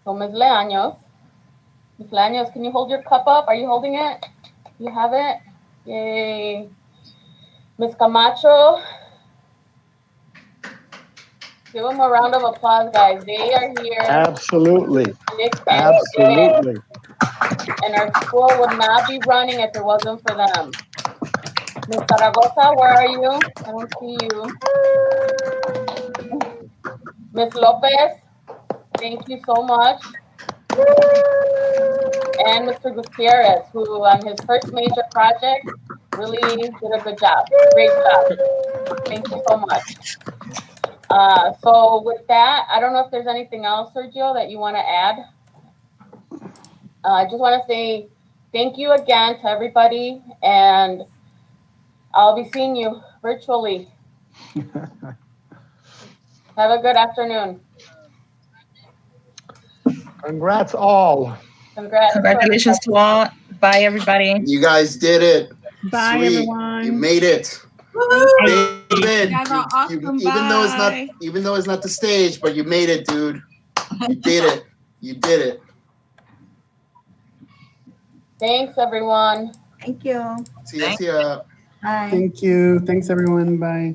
So Ms. Leaños, can you hold your cup up? Are you holding it? You have it? Yay. Ms. Camacho, give them a round of applause, guys. They are here. Absolutely. Nick Absolutely. and our school would not be running if it wasn't for them. Ms. Zaragoza, where are you? I don't see you. Ms. Lopez, thank you so much. And Mr. Gutierrez, who on his first major project really did a good job. Great job. Thank you so much. So with that, I don't know if there's anything else, Sergio, that you want to add. I just want to say thank you again to everybody, and I'll be seeing you virtually. Have a good afternoon. Congrats all. Congrats. Congratulations to all. Bye, everybody. You guys did it. Bye, Sweet. everyone. You made it. David, You guys are awesome. even though it's not the stage, but you made it, dude. You did it. You did it. Thanks, everyone. Thank you. See ya. Thank you. Thanks, everyone. Bye.